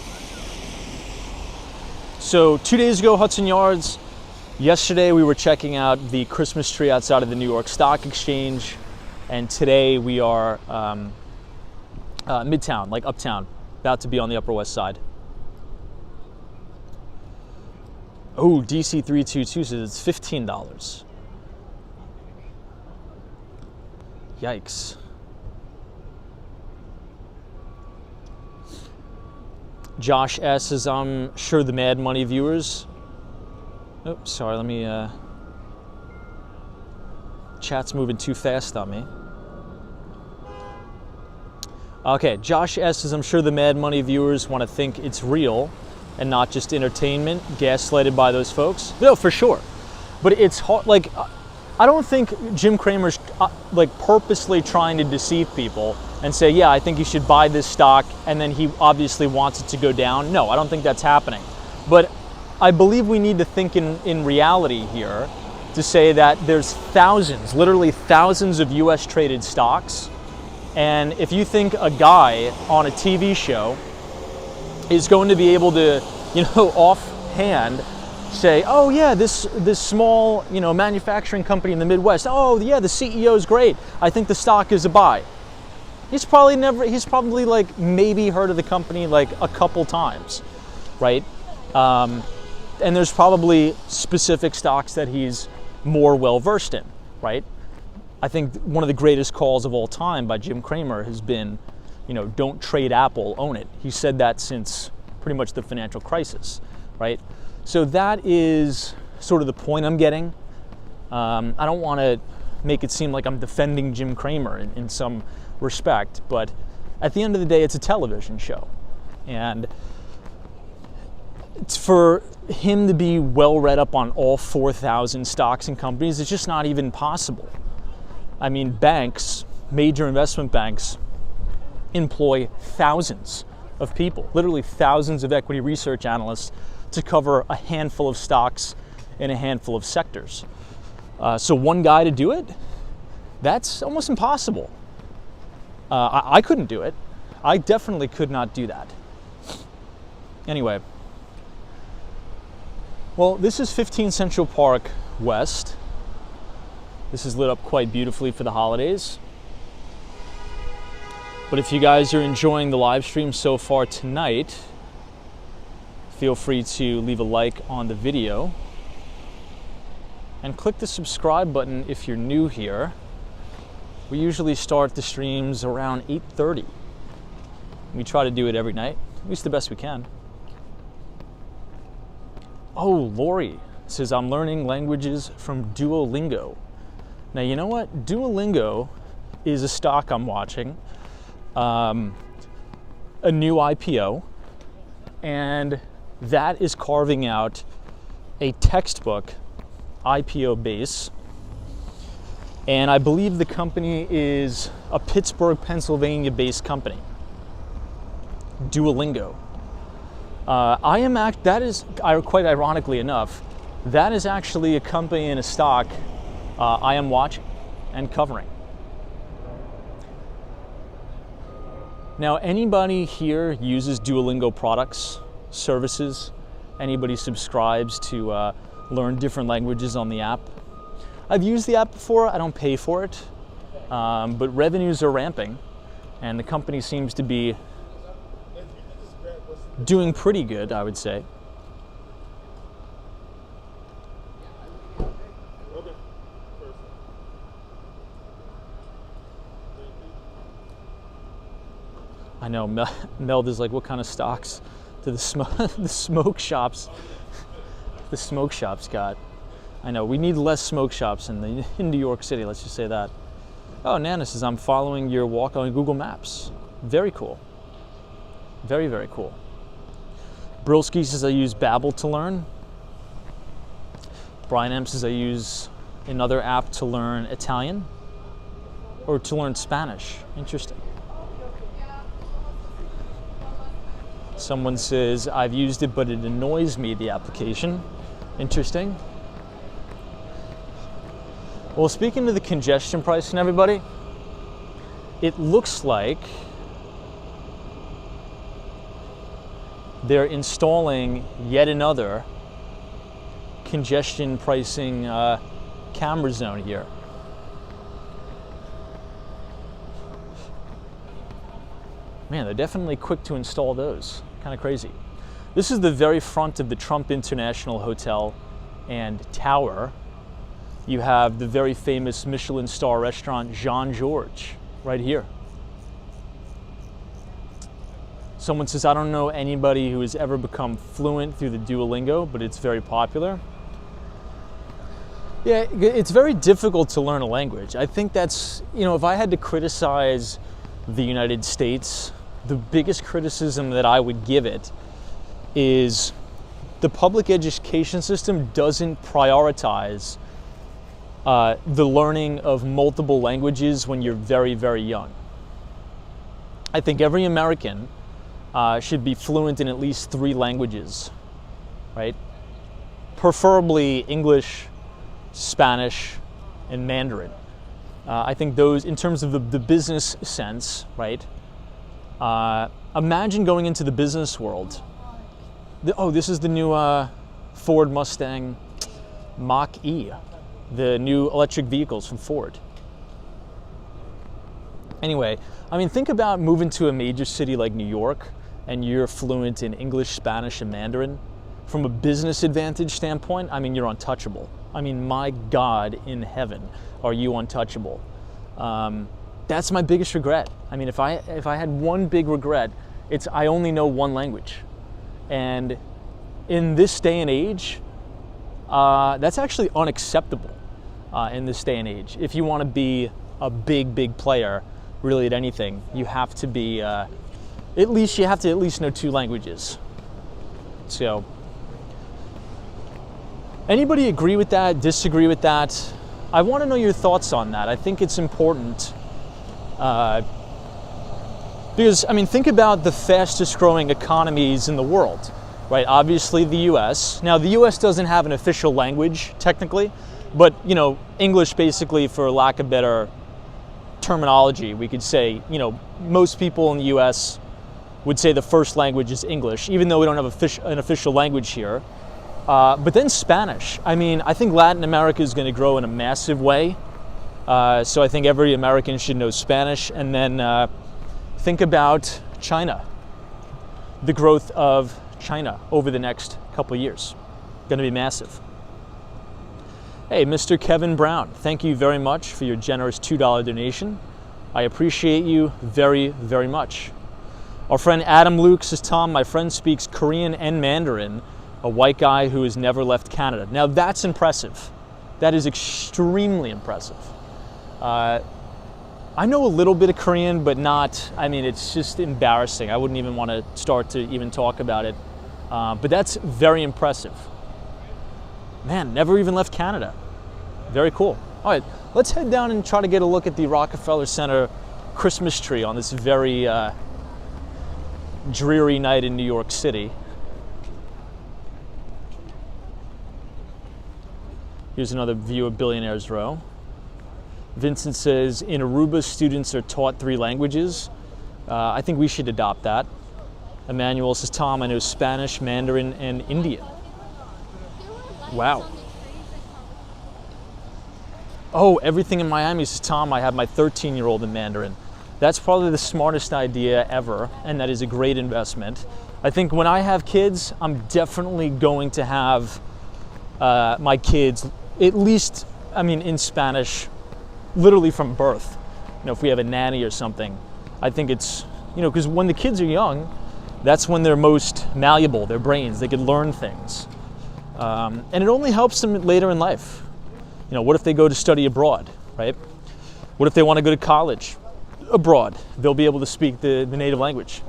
So 2 days ago, Hudson Yards. Yesterday we were checking out the Christmas tree outside of the New York Stock Exchange. And today we are Midtown, like uptown, about to be on the Upper West Side. Oh, DC322 says it's $15. Yikes. Josh S says, I'm sure the Mad Money viewers. Oh, sorry, let me, chat's moving too fast on me. Okay, Josh S says, I'm sure the Mad Money viewers want to think it's real and not just entertainment, gaslighted by those folks. No, for sure. But it's hard, like, I don't think Jim Cramer's like purposely trying to deceive people and say, yeah, I think you should buy this stock, and then he obviously wants it to go down. No, I don't think that's happening. But I believe we need to think in reality here to say that there's thousands, literally thousands of US traded stocks. And if you think a guy on a TV show is going to be able to, you know, offhand say, oh yeah, this small, you know, manufacturing company in the Midwest, oh yeah, the CEO is great, I think the stock is a buy. He's probably like maybe heard of the company like a couple times, right? And there's probably specific stocks that he's more well versed in, right? I think one of the greatest calls of all time by Jim Cramer has been, you know, don't trade Apple, own it. He said that since pretty much the financial crisis, right? So that is sort of the point I'm getting. I don't want to make it seem like I'm defending Jim Cramer in some respect, but at the end of the day, it's a television show. And it's for him to be well read up on all 4,000 stocks and companies, it's just not even possible. I mean, banks, major investment banks, employ thousands of people, literally thousands of equity research analysts to cover a handful of stocks in a handful of sectors. So one guy to do it, that's almost impossible. I couldn't do it. I definitely could not do that. Anyway, well, this is 15 Central Park West. This is lit up quite beautifully for the holidays. But if you guys are enjoying the live stream so far tonight, feel free to leave a like on the video and click the subscribe button if you're new here. We usually start the streams around 8:30. We try to do it every night, at least the best we can. Oh, Lori says, I'm learning languages from Duolingo. Now, you know what? Duolingo is a stock I'm watching, a new IPO, and that is carving out a textbook IPO base. And I believe the company is a Pittsburgh, Pennsylvania-based company, Duolingo. That is, quite ironically enough, that is actually a company and a stock I am watching and covering. Now, anybody here uses Duolingo products, services? Anybody subscribes to learn different languages on the app? I've used the app before. I don't pay for it, but revenues are ramping, and the company seems to be doing pretty good, I would say. I know, Melda's like, what kind of stocks do the smoke shops got? I know, we need less smoke shops in New York City, let's just say that. Oh, Nana says, I'm following your walk on Google Maps. Very cool. Very, very cool. Brilski says, I use Babbel to learn. Brian M says, I use another app to learn Italian or to learn Spanish. Interesting. Someone says, I've used it, but it annoys me, the application. Interesting. Well, speaking of the congestion pricing, everybody, it looks like they're installing yet another congestion pricing camera zone here. Man, they're definitely quick to install those. Kind of crazy. This is the very front of the Trump International Hotel and Tower. You have the very famous Michelin star restaurant Jean Georges right here. Someone says, I don't know anybody who has ever become fluent through the Duolingo, but it's very popular. Yeah, it's very difficult to learn a language. I think that's, if I had to criticize the United States, the biggest criticism that I would give it is the public education system doesn't prioritize the learning of multiple languages when you're very, very young. I think every American should be fluent in at least 3 languages, right? Preferably English, Spanish, and Mandarin. I think those, in terms of the business sense, right? Imagine going into the business world. This is the new Ford Mustang Mach-E, the new electric vehicles from Ford. Anyway, I mean, think about moving to a major city like New York and you're fluent in English, Spanish, and Mandarin. From a business advantage standpoint, I mean, you're untouchable. I mean, my God in heaven, are you untouchable? That's my biggest regret. I mean, if I had one big regret, it's I only know one language. And in this day and age, that's actually unacceptable in this day and age. If you want to be a big player, really at anything, you have to be, at least know 2 languages. So, anybody agree with that, disagree with that? I want to know your thoughts on that. I think it's important because, I mean, think about the fastest growing economies in the world, right? Obviously the US. Now, the US doesn't have an official language, technically, but, English, basically, for lack of better terminology, we could say, most people in the US would say the first language is English, even though we don't have an official language here. But then Spanish. I mean, I think Latin America is going to grow in a massive way. So I think every American should know Spanish. And then think about China. The growth of China over the next couple of years. Going to be massive. Hey, Mr. Kevin Brown, thank you very much for your generous $2 donation. I appreciate you very, very much. Our friend Adam Luke says, Tom, my friend speaks Korean and Mandarin, a white guy who has never left Canada. Now that's impressive. That is extremely impressive. I know a little bit of Korean, but not, I mean, it's just embarrassing. I wouldn't even want to start to even talk about it. But that's very impressive. Man, never even left Canada. Very cool. All right, let's head down and try to get a look at the Rockefeller Center Christmas tree on this very dreary night in New York City. Here's another view of Billionaires Row. Vincent says, in Aruba, students are taught 3 languages. I think we should adopt that. Emmanuel says, Tom, I know Spanish, Mandarin, and Indian. Wow. Oh, everything in Miami says, Tom, I have my 13-year-old in Mandarin. That's probably the smartest idea ever, and that is a great investment. I think when I have kids, I'm definitely going to have my kids, at least, I mean, in Spanish, literally from birth. If we have a nanny or something, I think it's, because when the kids are young, that's when they're most malleable, their brains, they can learn things. And it only helps them later in life. You know, what if they go to study abroad, right? What if they want to go to college abroad? They'll be able to speak the native language.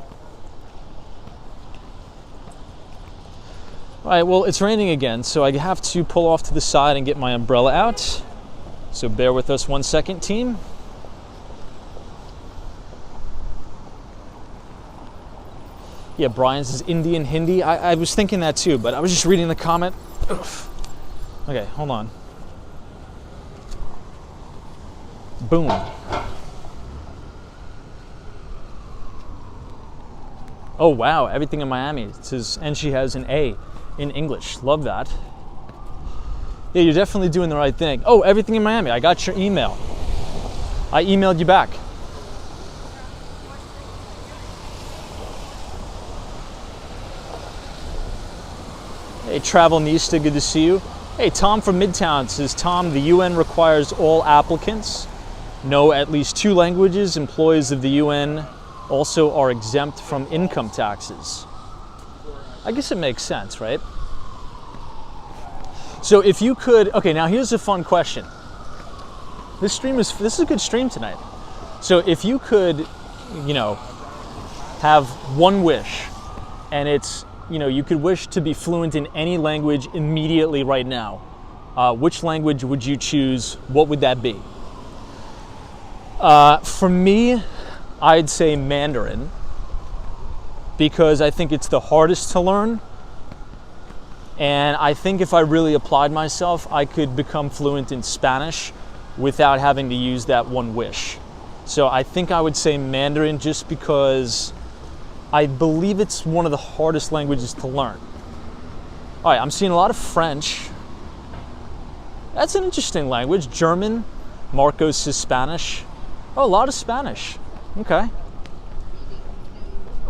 All right, well, it's raining again, so I have to pull off to the side and get my umbrella out. So bear with us 1 second, team. Yeah, Brian says Indian Hindi. I was thinking that too, but I was just reading the comment. Oof. Okay, hold on. Boom. Oh wow, everything in Miami. It says, and she has an A in English. Love that. Yeah, you're definitely doing the right thing. Oh, everything in Miami. I got your email. I emailed you back. Hey, Travelnista, good to see you. Hey, Tom from Midtown says, Tom, the UN requires all applicants know at least 2 languages. Employees of the UN also are exempt from income taxes. I guess it makes sense, right? So if you could, okay, now here's a fun question. This is a good stream tonight. So if you could, you know, have one wish, and it's, you know, you could wish to be fluent in any language immediately right now, which language would you choose? What would that be? For me, I'd say Mandarin, because I think it's the hardest to learn. And I think if I really applied myself, I could become fluent in Spanish without having to use that one wish. So I think I would say Mandarin, just because I believe it's one of the hardest languages to learn. All right, I'm seeing a lot of French. That's an interesting language. German. Marcos says Spanish. Oh, a lot of Spanish. Okay.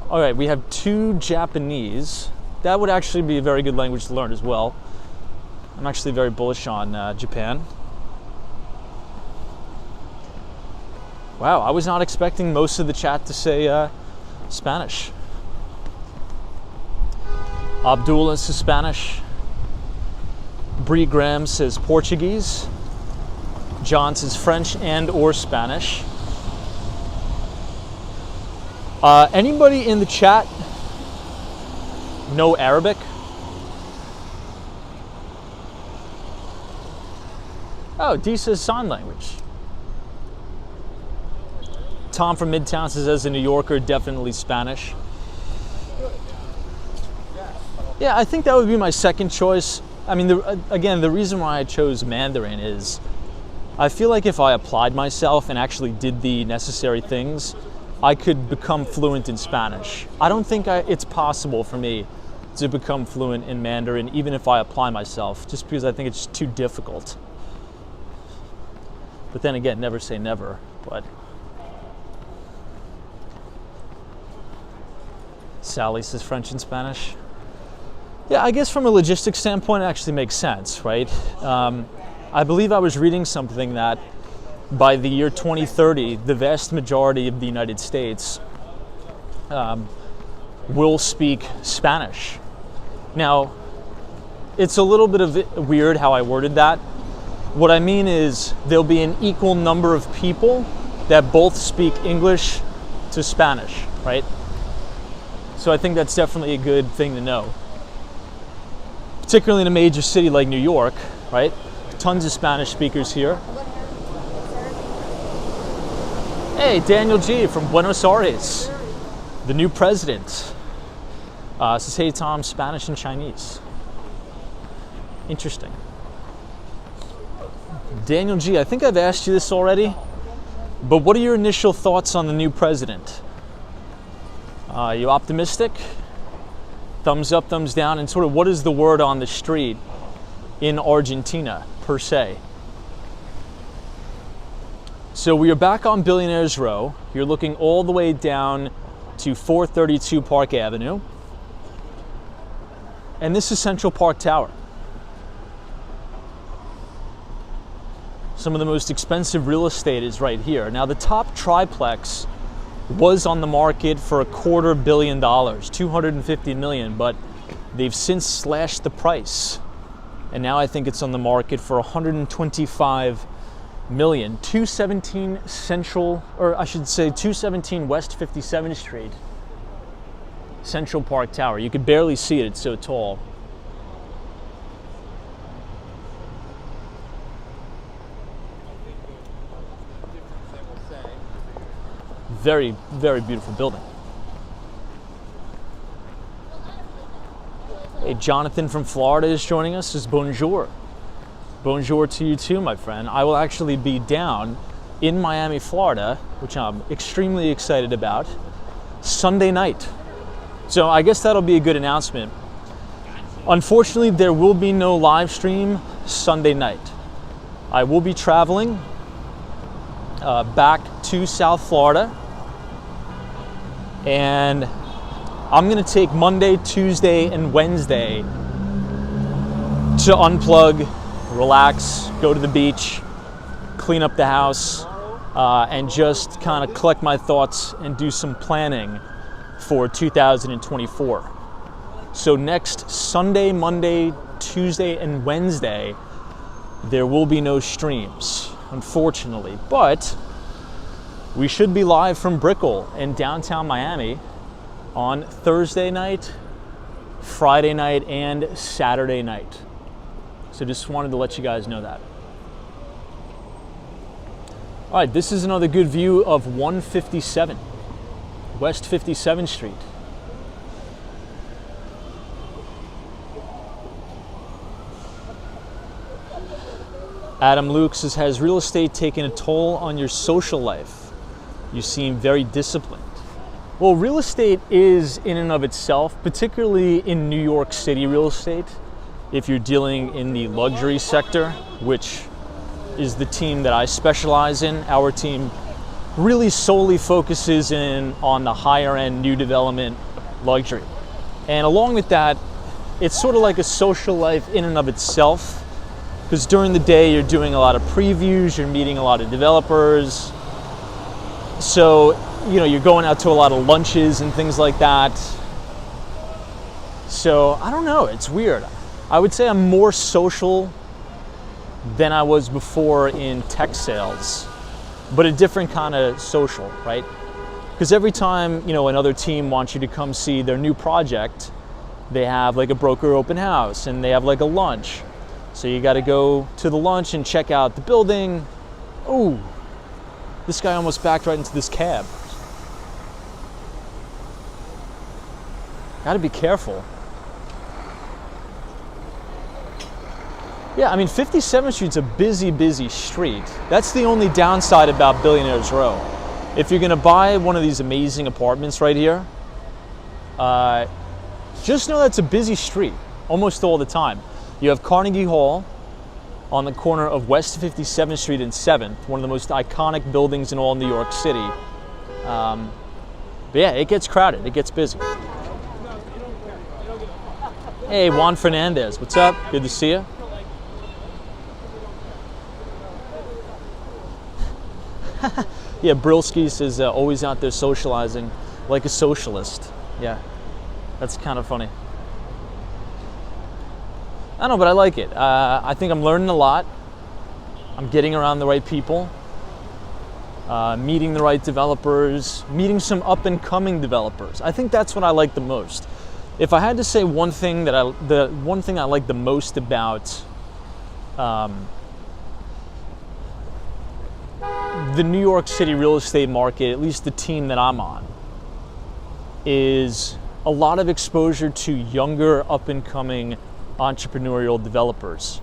All right, we have 2 Japanese. That would actually be a very good language to learn as well. I'm actually very bullish on Japan. Wow, I was not expecting most of the chat to say Spanish. Abdullah says Spanish. Bree Graham says Portuguese. John says French and or Spanish. Anybody in the chat know Arabic? Oh, D says sign language. Tom from Midtown says, as a New Yorker, definitely Spanish. Yeah, I think that would be my second choice. I mean, again, the reason why I chose Mandarin is I feel like if I applied myself and actually did the necessary things, I could become fluent in Spanish. I don't think it's possible for me to become fluent in Mandarin, even if I apply myself, just because I think it's too difficult. But then again, never say never. But Sally says French and Spanish. Yeah, I guess from a logistics standpoint, it actually makes sense, right? I believe I was reading something that by the year 2030, the vast majority of the United States will speak Spanish. Now, it's a little bit of weird how I worded that. What I mean is there'll be an equal number of people that both speak English to Spanish, right? So I think that's definitely a good thing to know. Particularly in a major city like New York, right? Tons of Spanish speakers here. Hey, Daniel G. from Buenos Aires, the new president. Says, hey Tom, Spanish and Chinese. Interesting. Daniel G., I think I've asked you this already, but what are your initial thoughts on the new president? Are you optimistic? Thumbs up, thumbs down, and sort of what is the word on the street in Argentina, per se? So we are back on Billionaires Row. You're looking all the way down to 432 Park Avenue. And this is Central Park Tower. Some of the most expensive real estate is right here. Now the top triplex was on the market for $250 million, $250 million, but they've since slashed the price. and now I think it's on the market for 125 million. 217 Central, or I should say 217 West 57th Street, Central Park Tower. You could barely see it, it's so tall. Very, very beautiful building. Hey, Jonathan from Florida is joining us. Is bonjour. Bonjour to you too, my friend. I will actually be down in Miami, Florida, which I'm extremely excited about, Sunday night. So I guess that'll be a good announcement. Unfortunately, there will be no live stream Sunday night. I will be traveling back to South Florida, and I'm gonna take Monday, Tuesday, and Wednesday to unplug, relax, go to the beach, clean up the house, and just kind of collect my thoughts and do some planning for 2024. So next Sunday, Monday, Tuesday, and Wednesday, there will be no streams, unfortunately, but we should be live from Brickell in downtown Miami on Thursday night, Friday night, and Saturday night. So just wanted to let you guys know that. All right, this is another good view of 157 West 57th Street. Adam Luke says, has real estate taken a toll on your social life? You seem very disciplined. Well, real estate is in and of itself, particularly in New York City real estate, if you're dealing in the luxury sector, which is the team that I specialize in. Our team really solely focuses in on the higher end new development luxury. And along with that, it's sort of like a social life in and of itself, because during the day you're doing a lot of previews, you're meeting a lot of developers. So, you know, you're going out to a lot of lunches and things like that. So, I don't know, it's weird. I would say I'm more social than I was before in tech sales, but a different kind of social, right? Because every time, you know, another team wants you to come see their new project, they have like a broker open house and they have like a lunch. So you got to go to the lunch and check out the building. Oh, this guy almost backed right into this cab. Got to be careful. Yeah, I mean, 57th Street's a busy, busy street. That's the only downside about Billionaires Row. If you're gonna buy one of these amazing apartments right here, just know that's a busy street almost all the time. You have Carnegie Hall on the corner of West 57th Street and 7th, one of the most iconic buildings in all New York City. But yeah, it gets crowded, it gets busy. Hey, Juan Fernandez, what's up? Good to see you. Yeah, Brilskis is always out there socializing like a socialist. Yeah, that's kind of funny. I don't know, but I like it. I think I'm learning a lot. I'm getting around the right people, meeting the right developers, meeting some up and coming developers. I think that's what I like the most. If I had to say one thing the one thing I like the most about the New York City real estate market, at least the team that I'm on, is a lot of exposure to younger up and coming entrepreneurial developers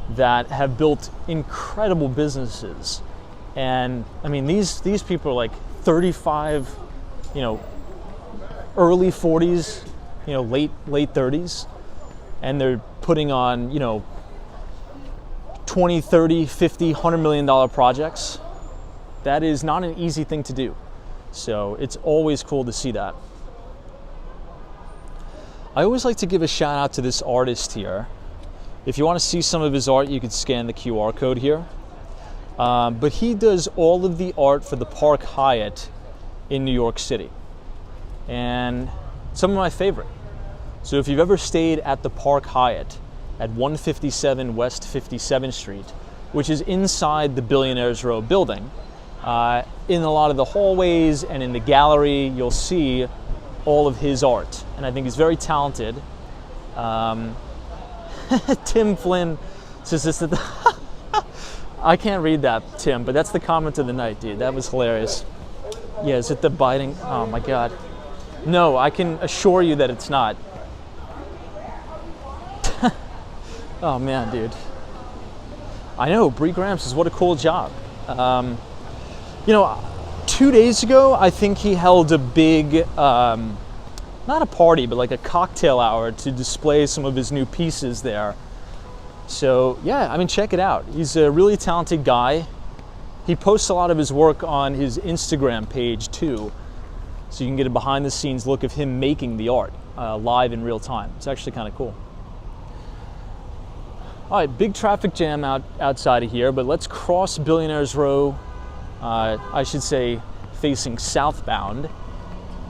that have built incredible businesses. And I mean, these people are like 35, you know, early 40s, you know, late 30s, and they're putting on, you know, 20, 30, 50, $100 million projects. That is not an easy thing to do. So it's always cool to see that. I always like to give a shout out to this artist here. If you want to see some of his art, you can scan the QR code here. But he does all of the art for the Park Hyatt in New York City. And some of my favorite. So if you've ever stayed at the Park Hyatt, at 157 West 57th Street, which is inside the Billionaires Row building. In a lot of the hallways and in the gallery, you'll see all of his art, and I think he's very talented. Tim Flynn says this at the I can't read that, Tim, but that's the comment of the night, dude. That was hilarious. Yeah, is it the biting? Oh my God. No, I can assure you that it's not. Oh man, dude. I know, Bree Graham says, what a cool job. You know, 2 days ago, I think he held a big, not a party, but like a cocktail hour to display some of his new pieces there. So yeah, I mean, check it out. He's a really talented guy. He posts a lot of his work on his Instagram page too, so you can get a behind the scenes look of him making the art live in real time. It's actually kind of cool. All right, big traffic jam outside of here, but let's cross Billionaires Row, I should say facing southbound,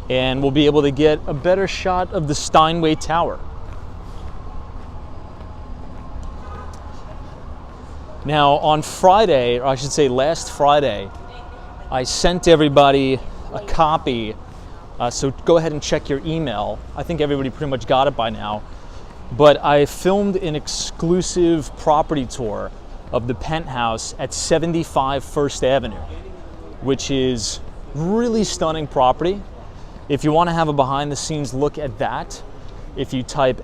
and we'll be able to get a better shot of the Steinway Tower. Now on Friday, or I should say last Friday, I sent everybody a copy, so go ahead and check your email. I think everybody pretty much got it by now. But I filmed an exclusive property tour of the penthouse at 75 First Avenue, which is really stunning property. If you want to have a behind the scenes look at that, if you type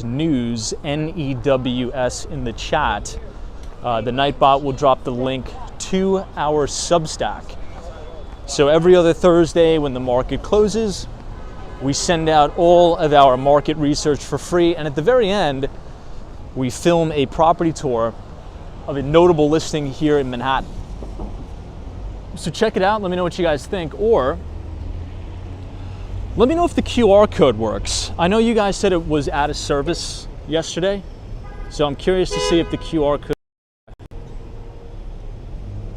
!news, N-E-W-S in the chat, the Nightbot will drop the link to our Substack. So every other Thursday when the market closes, we send out all of our market research for free, and at the very end, we film a property tour of a notable listing here in Manhattan. So check it out, let me know what you guys think, or let me know if the QR code works. I know you guys said it was out of service yesterday, so I'm curious to see if the QR code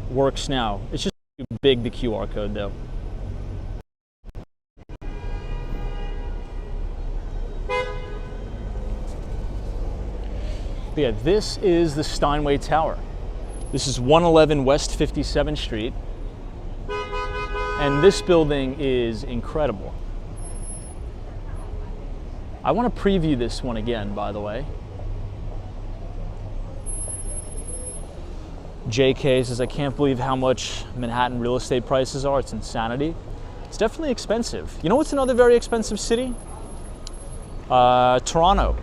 works now. It's just too big, the QR code though. But yeah, this is the Steinway Tower. This is 111 West 57th Street. And this building is incredible. I want to preview this one again, by the way. JK says, I can't believe how much Manhattan real estate prices are. It's insanity. It's definitely expensive. You know what's another very expensive city? Toronto.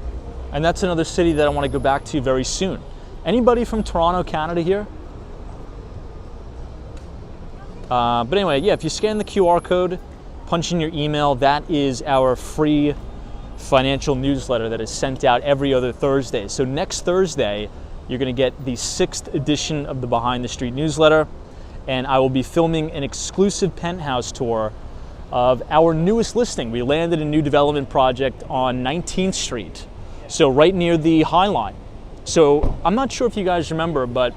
And that's another city that I want to go back to very soon. Anybody from Toronto, Canada here? But anyway, yeah, if you scan the QR code, punch in your email, that is our free financial newsletter that is sent out every other Thursday. So next Thursday, you're going to get the 6th edition of the Behind the Street newsletter, and I will be filming an exclusive penthouse tour of our newest listing. We landed a new development project on 19th Street. So right near the High Line. So I'm not sure if you guys remember, but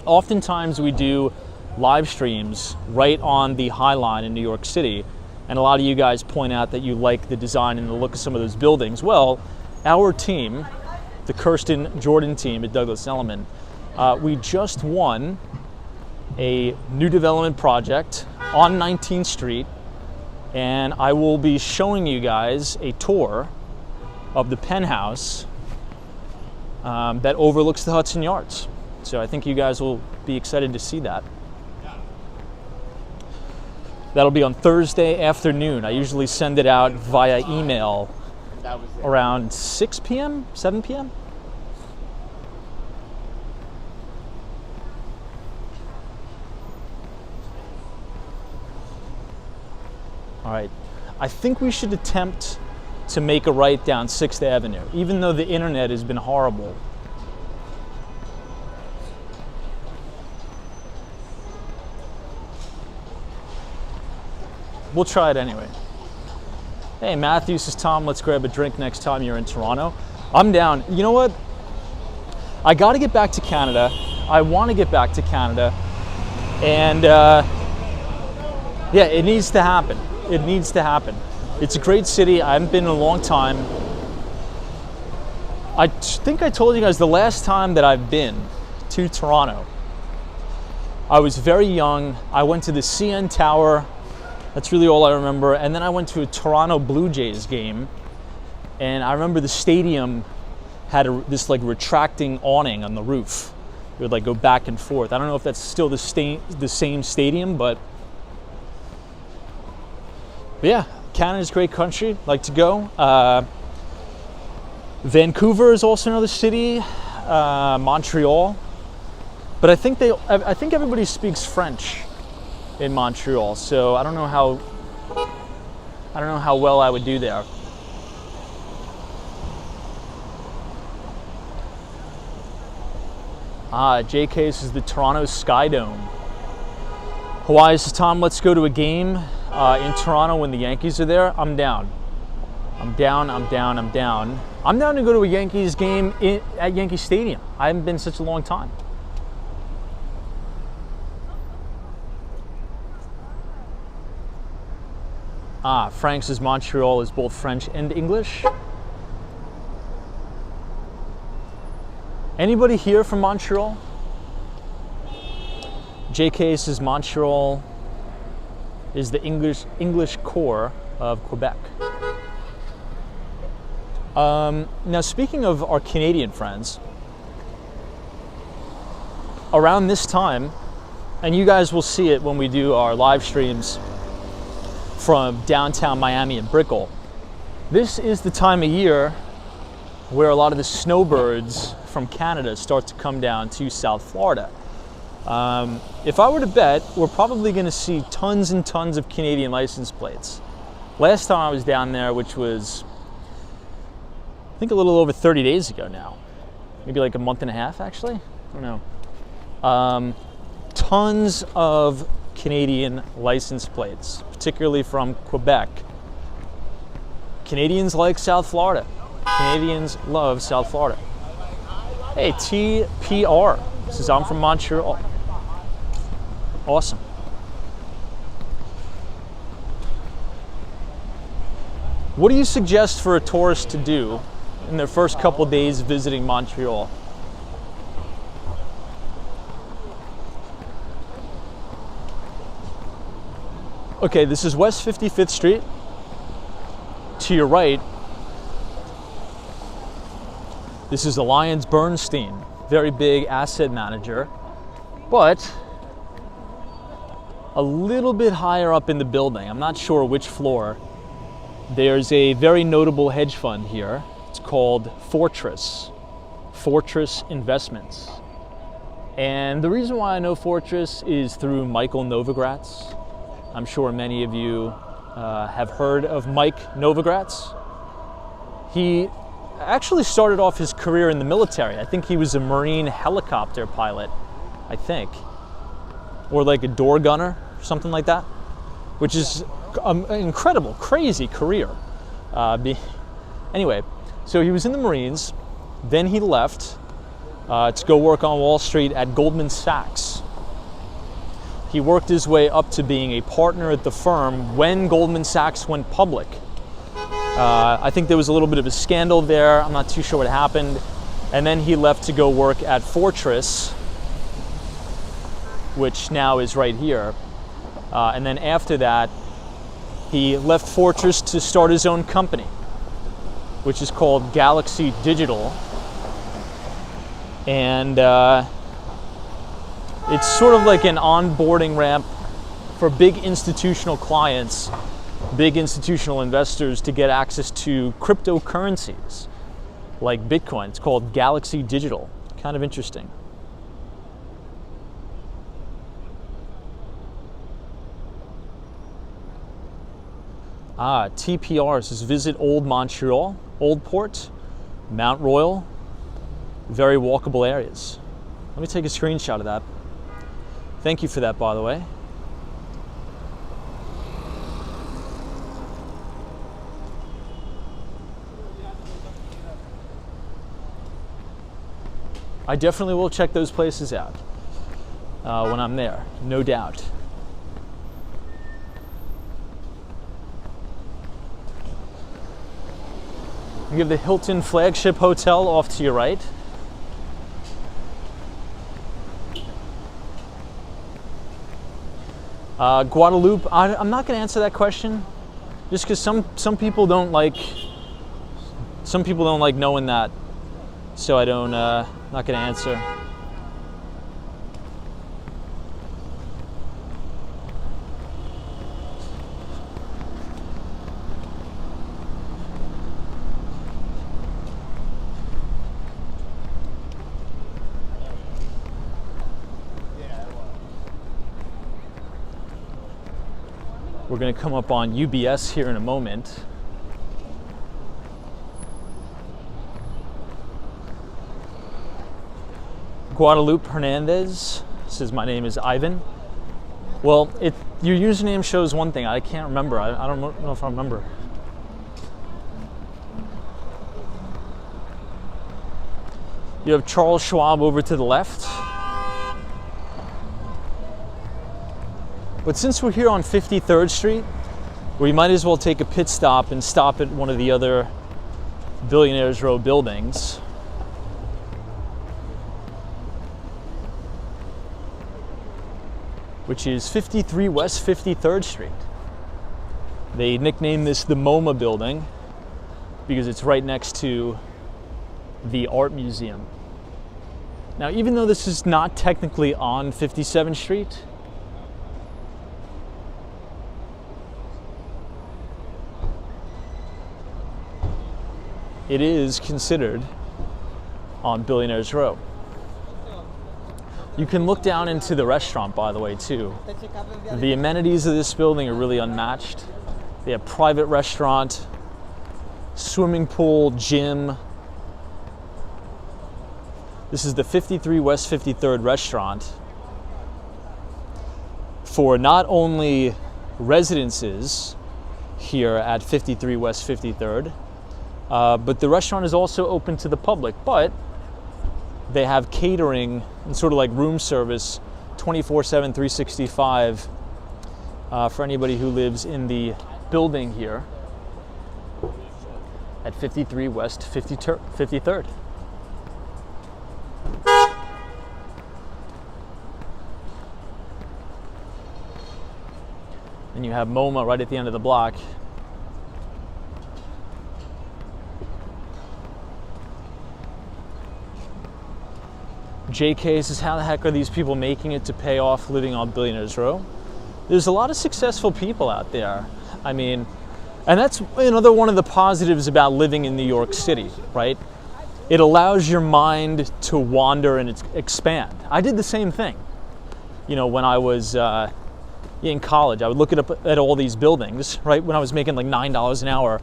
oftentimes we do live streams right on the High Line in New York City. And a lot of you guys point out that you like the design and the look of some of those buildings. Well, our team, the Kirsten Jordan team at Douglas Elliman, we just won a new development project on 19th Street. And I will be showing you guys a tour of the penthouse that overlooks the Hudson Yards. So I think you guys will be excited to see that. That'll be on Thursday afternoon. I usually send it out via email around 6 p.m., 7 p.m. All right, I think we should attempt to make a right down 6th Avenue, even though the internet has been horrible. We'll try it anyway. Hey, Matthew says, Tom, let's grab a drink next time you're in Toronto. I'm down. You know what? I got to get back to Canada. I want to get back to Canada. And yeah, it needs to happen. It needs to happen. It's a great city. I haven't been in a long time. think I told you guys the last time that I've been to Toronto. I was very young. I went to the CN Tower. That's really all I remember. And then I went to a Toronto Blue Jays game. And I remember the stadium had this like retracting awning on the roof. It would like go back and forth. I don't know if that's still the same stadium, but yeah, Canada's a great country. Like to go. Vancouver is also another city. Montreal, but I think everybody speaks French in Montreal, so I don't know how well I would do there. JK's is the Toronto Sky Dome. Hawaii says, Tom, let's go to a game in Toronto when the Yankees are there. I'm down. I'm down to go to a Yankees game at Yankee Stadium. I haven't been such a long time. Frank says Montreal is both French and English. Anybody here from Montreal? JK says Montreal is the English core of Quebec. Now, speaking of our Canadian friends, around this time, and you guys will see it when we do our live streams from downtown Miami and Brickell, this is the time of year where a lot of the snowbirds from Canada start to come down to South Florida. If I were to bet, we're probably going to see tons and tons of Canadian license plates. Last time I was down there, which was I think a little over 30 days ago now. Maybe like a month and a half, actually. I don't know. Tons of Canadian license plates, particularly from Quebec. Canadians like South Florida. Canadians love South Florida. Hey, TPR says I'm from Montreal. Awesome. What do you suggest for a tourist to do in their first couple days visiting Montreal? Okay, this is West 55th Street. To your right, this is Alliance Bernstein, very big asset manager, but a little bit higher up in the building. I'm not sure which floor. There's a very notable hedge fund here. It's called Fortress Investments. And the reason why I know Fortress is through Michael Novogratz. I'm sure many of you have heard of Mike Novogratz. He actually started off his career in the military. I think he was a Marine helicopter pilot, I think. Or like a door gunner, something like that. Which is an incredible, crazy career. Anyway, so he was in the Marines, then he left to go work on Wall Street at Goldman Sachs. He worked his way up to being a partner at the firm when Goldman Sachs went public. I think there was a little bit of a scandal there. I'm not too sure what happened. And then he left to go work at Fortress, which now is right here. And then after that, he left Fortress to start his own company, which is called Galaxy Digital. And it's sort of like an onboarding ramp for big institutional clients, big institutional investors to get access to cryptocurrencies like Bitcoin. It's called Galaxy Digital. Kind of interesting. TPR says visit Old Montreal, Old Port, Mount Royal, very walkable areas. Let me take a screenshot of that. Thank you for that, by the way. I definitely will check those places out when I'm there, no doubt. You have the Hilton Flagship Hotel off to your right. Guadalupe, I'm not going to answer that question, just because some people don't like knowing that, so I don't not going to answer. We're going to come up on UBS here in a moment. Guadalupe Hernandez says, my name is Ivan. Well, your username shows one thing. I can't remember. I don't know if I remember. You have Charles Schwab over to the left. But since we're here on 53rd Street, we might as well take a pit stop and stop at one of the other Billionaires Row buildings. Which is 53 West 53rd Street. They nicknamed this the MoMA building because it's right next to the Art Museum. Now, even though this is not technically on 57th Street, it is considered on Billionaires Row. You can look down into the restaurant, by the way, too. The amenities of this building are really unmatched. They have private restaurant, swimming pool, gym. This is the 53 West 53rd restaurant for not only residences here at 53 West 53rd, but the restaurant is also open to the public, but they have catering and sort of like room service 24/7, 365 for anybody who lives in the building here at 53 West 53rd. And you have MoMA right at the end of the block. JK says, how the heck are these people making it to pay off living on Billionaires Row? There's a lot of successful people out there. I mean, and that's another one of the positives about living in New York City, right? It allows your mind to wander and expand. I did the same thing. You know, when I was in college, I would look at all these buildings, right? When I was making like $9 an hour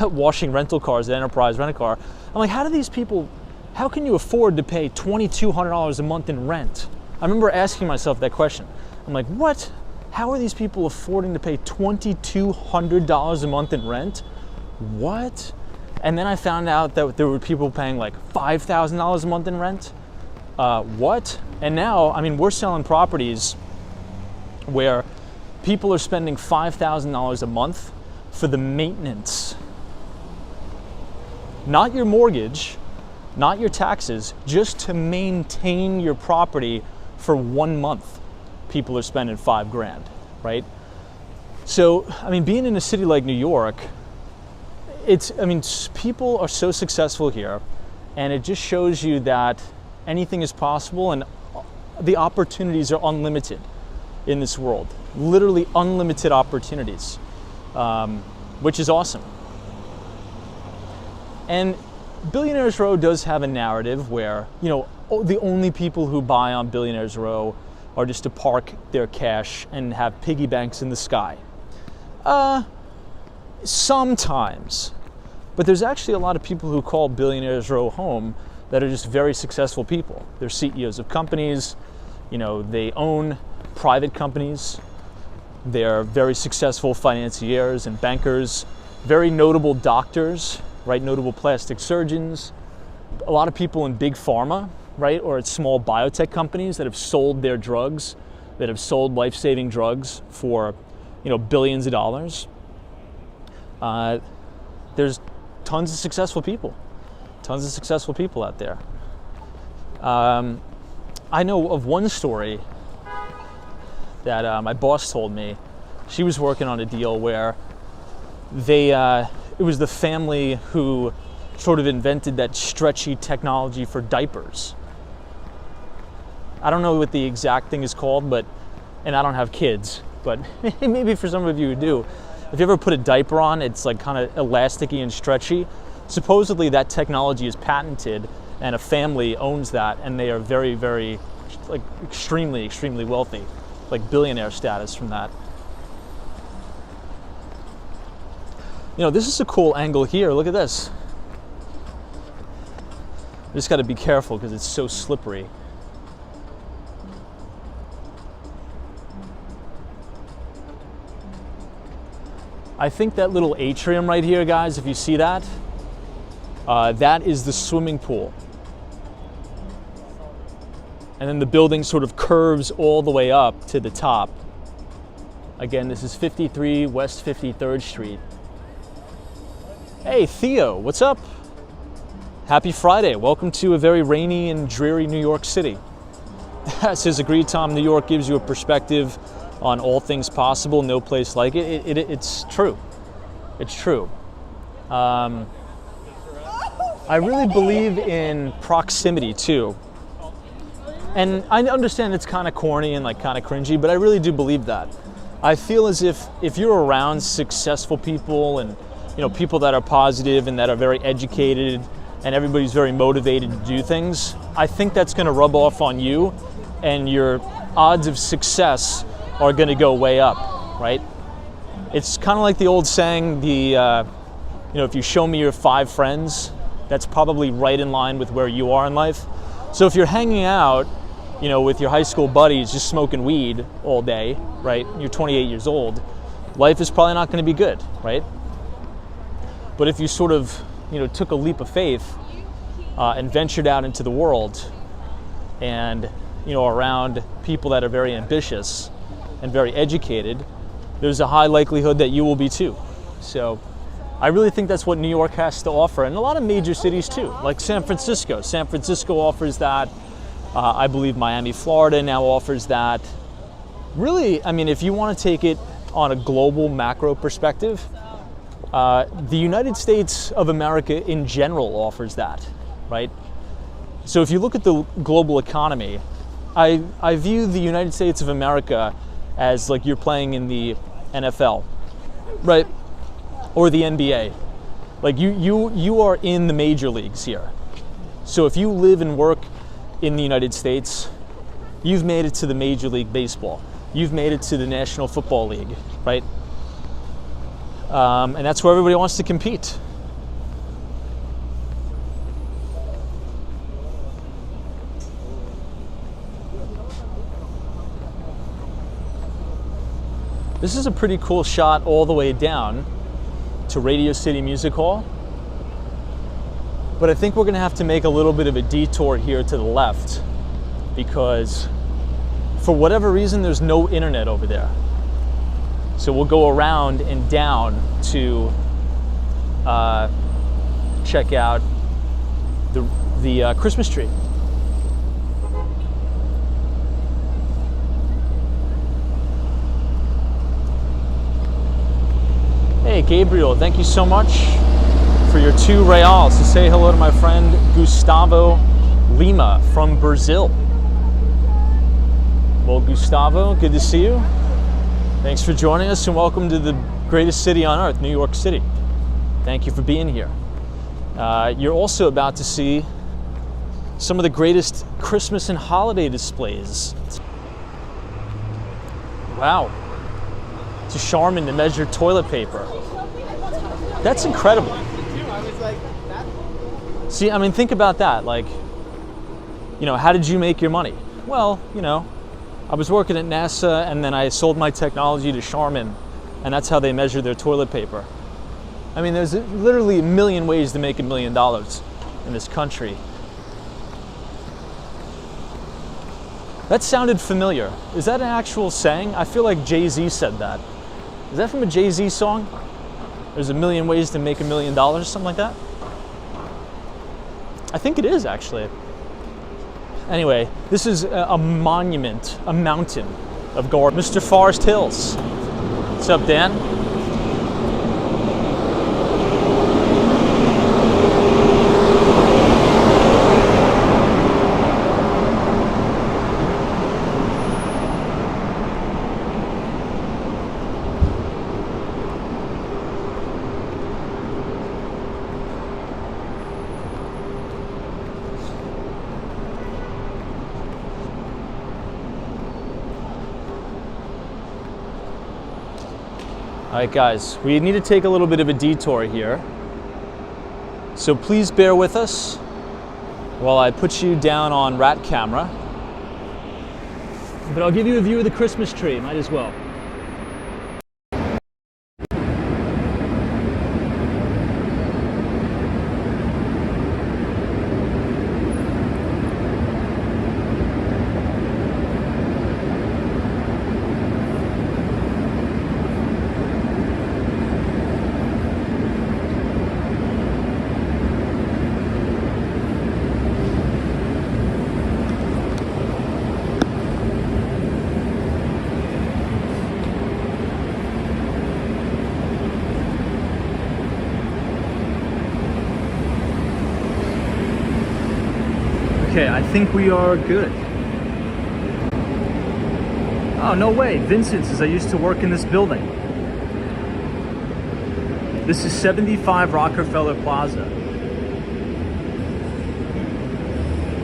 washing rental cars at Enterprise Rent-A-Car. I'm like, how can you afford to pay $2,200 a month in rent? I remember asking myself that question. I'm like, what? How are these people affording to pay $2,200 a month in rent? What? And then I found out that there were people paying like $5,000 a month in rent. What? And now, I mean, we're selling properties where people are spending $5,000 a month for the maintenance. Not your mortgage, not your taxes, just to maintain your property for 1 month. People are spending $5,000, right? So, I mean, being in a city like New York, people are so successful here, and it just shows you that anything is possible and the opportunities are unlimited in this world. Literally unlimited opportunities, which is awesome. And Billionaires Row does have a narrative where, you know, the only people who buy on Billionaires Row are just to park their cash and have piggy banks in the sky. Sometimes. But there's actually a lot of people who call Billionaires Row home that are just very successful people. They're CEOs of companies, you know, they own private companies. They're very successful financiers and bankers, very notable doctors, right? Notable plastic surgeons, a lot of people in big pharma, right? Or at small biotech companies that have sold their drugs, that have sold life-saving drugs for, you know, billions of dollars. There's tons of successful people. Tons of successful people out there. I know of one story that my boss told me. She was working on a deal where it was the family who sort of invented that stretchy technology for diapers. I don't know what the exact thing is called, and I don't have kids, but maybe for some of you who do, if you ever put a diaper on, it's like kind of elasticy and stretchy. Supposedly that technology is patented and a family owns that, and they are very, very, like extremely, extremely wealthy, like billionaire status from that. You know, this is a cool angle here. Look at this. I just got to be careful because it's so slippery. I think that little atrium right here, guys, if you see that, that is the swimming pool. And then the building sort of curves all the way up to the top. Again, this is 53 West 53rd Street. Hey, Theo, what's up? Happy Friday. Welcome to a very rainy and dreary New York City. Says agreed, Tom. New York gives you a perspective on all things possible. No place like it. It's true. It's true. I really believe in proximity too. And I understand it's kind of corny and like kind of cringy, but I really do believe that. I feel as if you're around successful people and people that are positive and that are very educated and everybody's very motivated to do things, I think that's going to rub off on you and your odds of success are going to go way up, right? It's kind of like the old saying, if you show me your 5 friends, that's probably right in line with where you are in life. So if you're hanging out, with your high school buddies just smoking weed all day, right? You're 28 years old, life is probably not going to be good, right? But if you sort of, took a leap of faith and ventured out into the world and, around people that are very ambitious and very educated, there's a high likelihood that you will be too. So I really think that's what New York has to offer, and a lot of major cities too, like San Francisco. San Francisco offers that. I believe Miami, Florida now offers that. Really, I mean, if you want to take it on a global macro perspective, the United States of America in general offers that, right? So if you look at the global economy, I view the United States of America as like you're playing in the NFL, right? Or the NBA. Like you are in the major leagues here. So if you live and work in the United States, you've made it to the Major League Baseball. You've made it to the National Football League, right? And that's where everybody wants to compete. This is a pretty cool shot all the way down to Radio City Music Hall. But I think we're gonna have to make a little bit of a detour here to the left because for whatever reason, there's no internet over there. So we'll go around and down to check out the Christmas tree. Hey, Gabriel, thank you so much for your 2 reals to say hello to my friend Gustavo Lima from Brazil. Well, Gustavo, good to see you. Thanks for joining us and welcome to the greatest city on earth, New York City. Thank you for being here. You're also about to see some of the greatest Christmas and holiday displays. Wow. To Charmin to measure toilet paper. That's incredible. See, I mean, think about that. Like, how did you make your money? Well, I was working at NASA and then I sold my technology to Charmin, and that's how they measure their toilet paper. I mean, there's literally a million ways to make $1 million in this country. That sounded familiar. Is that an actual saying? I feel like Jay-Z said that. Is that from a Jay-Z song? There's a million ways to make $1 million, something like that. I think it is, actually. Anyway, this is a monument, a mountain of gold. Mr. Forest Hills. What's up, Dan? All right, guys, we need to take a little bit of a detour here. So please bear with us while I put you down on rat camera. But I'll give you a view of the Christmas tree, might as well. Okay, I think we are good. Oh, no way. Vincent's, as I used to work in this building. This is 75 Rockefeller Plaza.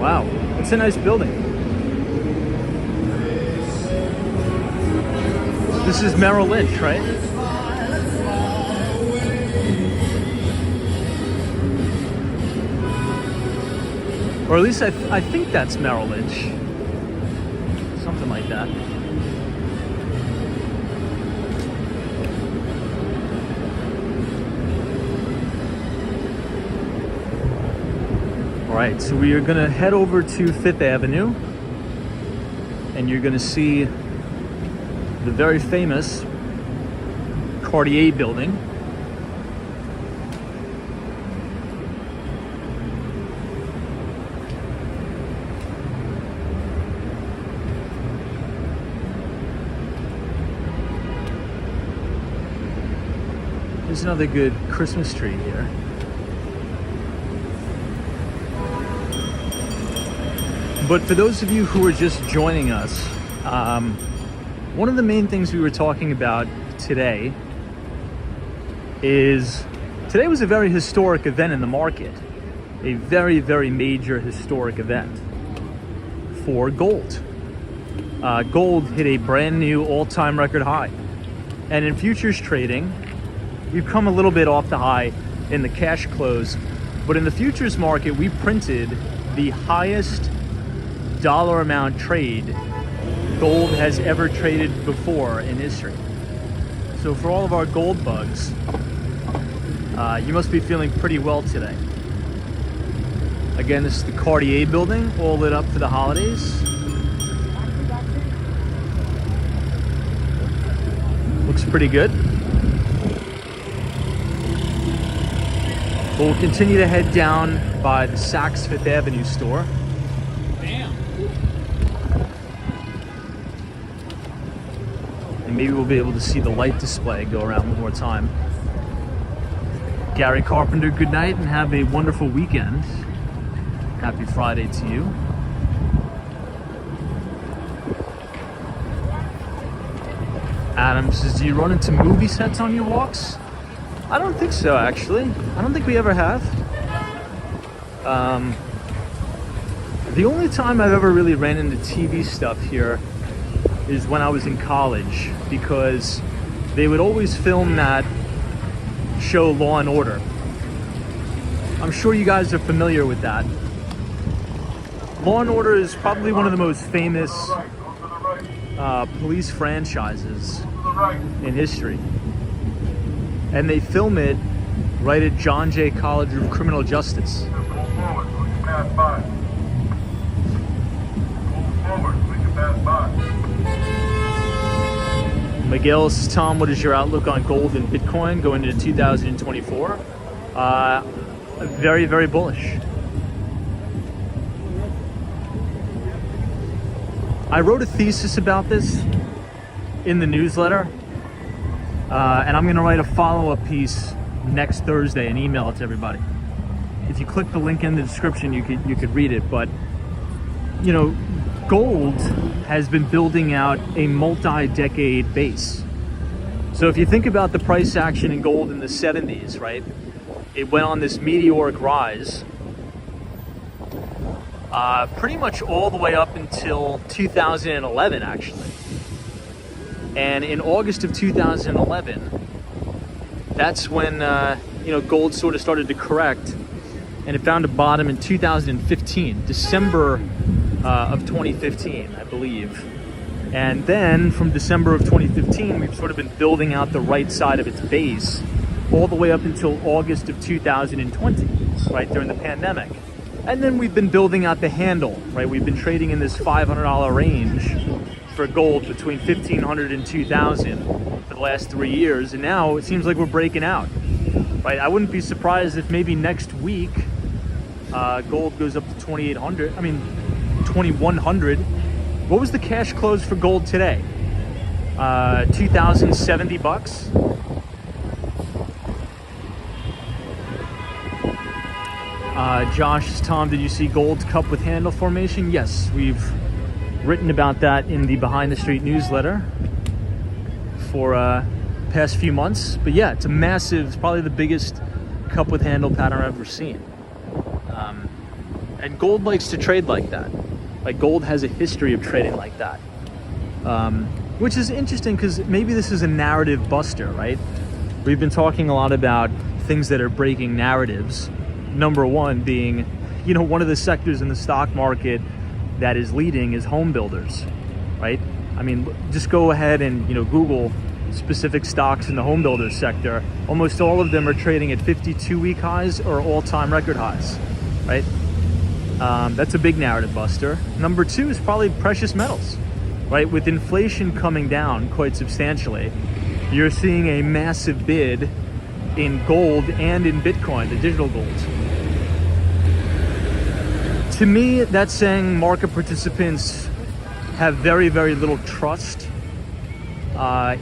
Wow, it's a nice building. This is Merrill Lynch, right? Or at least I think that's Merrill Lynch. Something like that. All right, so we are gonna head over to 5th Avenue and you're gonna see the very famous Cartier building. There's another good Christmas tree here. But for those of you who are just joining us, one of the main things we were talking about today is, today was a very historic event in the market. A very, very major historic event for gold. Gold hit a brand new all-time record high. And in futures trading, we've come a little bit off the high in the cash close, but in the futures market, we printed the highest dollar amount trade gold has ever traded before in history. So for all of our gold bugs, you must be feeling pretty well today. Again, this is the Cartier building, all lit up for the holidays. Looks pretty good. But we'll continue to head down by the Saks Fifth Avenue store. Damn. And maybe we'll be able to see the light display go around one more time. Gary Carpenter, good night and have a wonderful weekend. Happy Friday to you. Adam says, do you run into movie sets on your walks? I don't think so, actually. I don't think we ever have. The only time I've ever really ran into TV stuff here is when I was in college, because they would always film that show Law and Order. I'm sure you guys are familiar with that. Law and Order is probably one of the most famous police franchises in history. And they film it right at John Jay College of Criminal Justice. Miguel says, Tom, what is your outlook on gold and Bitcoin going into 2024? Very, very bullish. I wrote a thesis about this in the newsletter, and I'm going to write a follow-up piece next Thursday and email it to everybody. If you click the link in the description, you could read it. But you know, gold has been building out a multi-decade base. So if you think about the price action in gold in the 70s, right? It went on this meteoric rise, pretty much all the way up until 2011, actually. And in August of 2011, that's when you know, gold sort of started to correct, and it found a bottom in 2015, December of 2015, I believe. And then from December of 2015, we've sort of been building out the right side of its base all the way up until August of 2020, right, during the pandemic. And then we've been building out the handle, right? We've been trading in this $500 range for gold between $1,500 and $2,000 for the last 3 years. And now it seems like we're breaking out, right? I wouldn't be surprised if maybe next week gold goes up to 2,800, I mean, 2,100. What was the cash close for gold today? 2,070 bucks. Josh, Tom, did you see gold's cup with handle formation? Yes, we've written about that in the Behind the Street newsletter for past few months. But yeah, it's a massive, it's probably the biggest cup with handle pattern I've ever seen. And gold likes to trade like that. Like, gold has a history of trading like that, which is interesting because maybe this is a narrative buster, right? We've been talking a lot about things that are breaking narratives. Number one being, you know, one of the sectors in the stock market that is leading is home builders, right? I mean, just go ahead and, you know, Google specific stocks in the home builders sector. Almost all of them are trading at 52-week highs or all-time record highs, right? That's a big narrative buster. Number two is probably precious metals, right? With inflation coming down quite substantially, you're seeing a massive bid in gold and in Bitcoin, the digital gold. To me, that's saying market participants have very, very little trust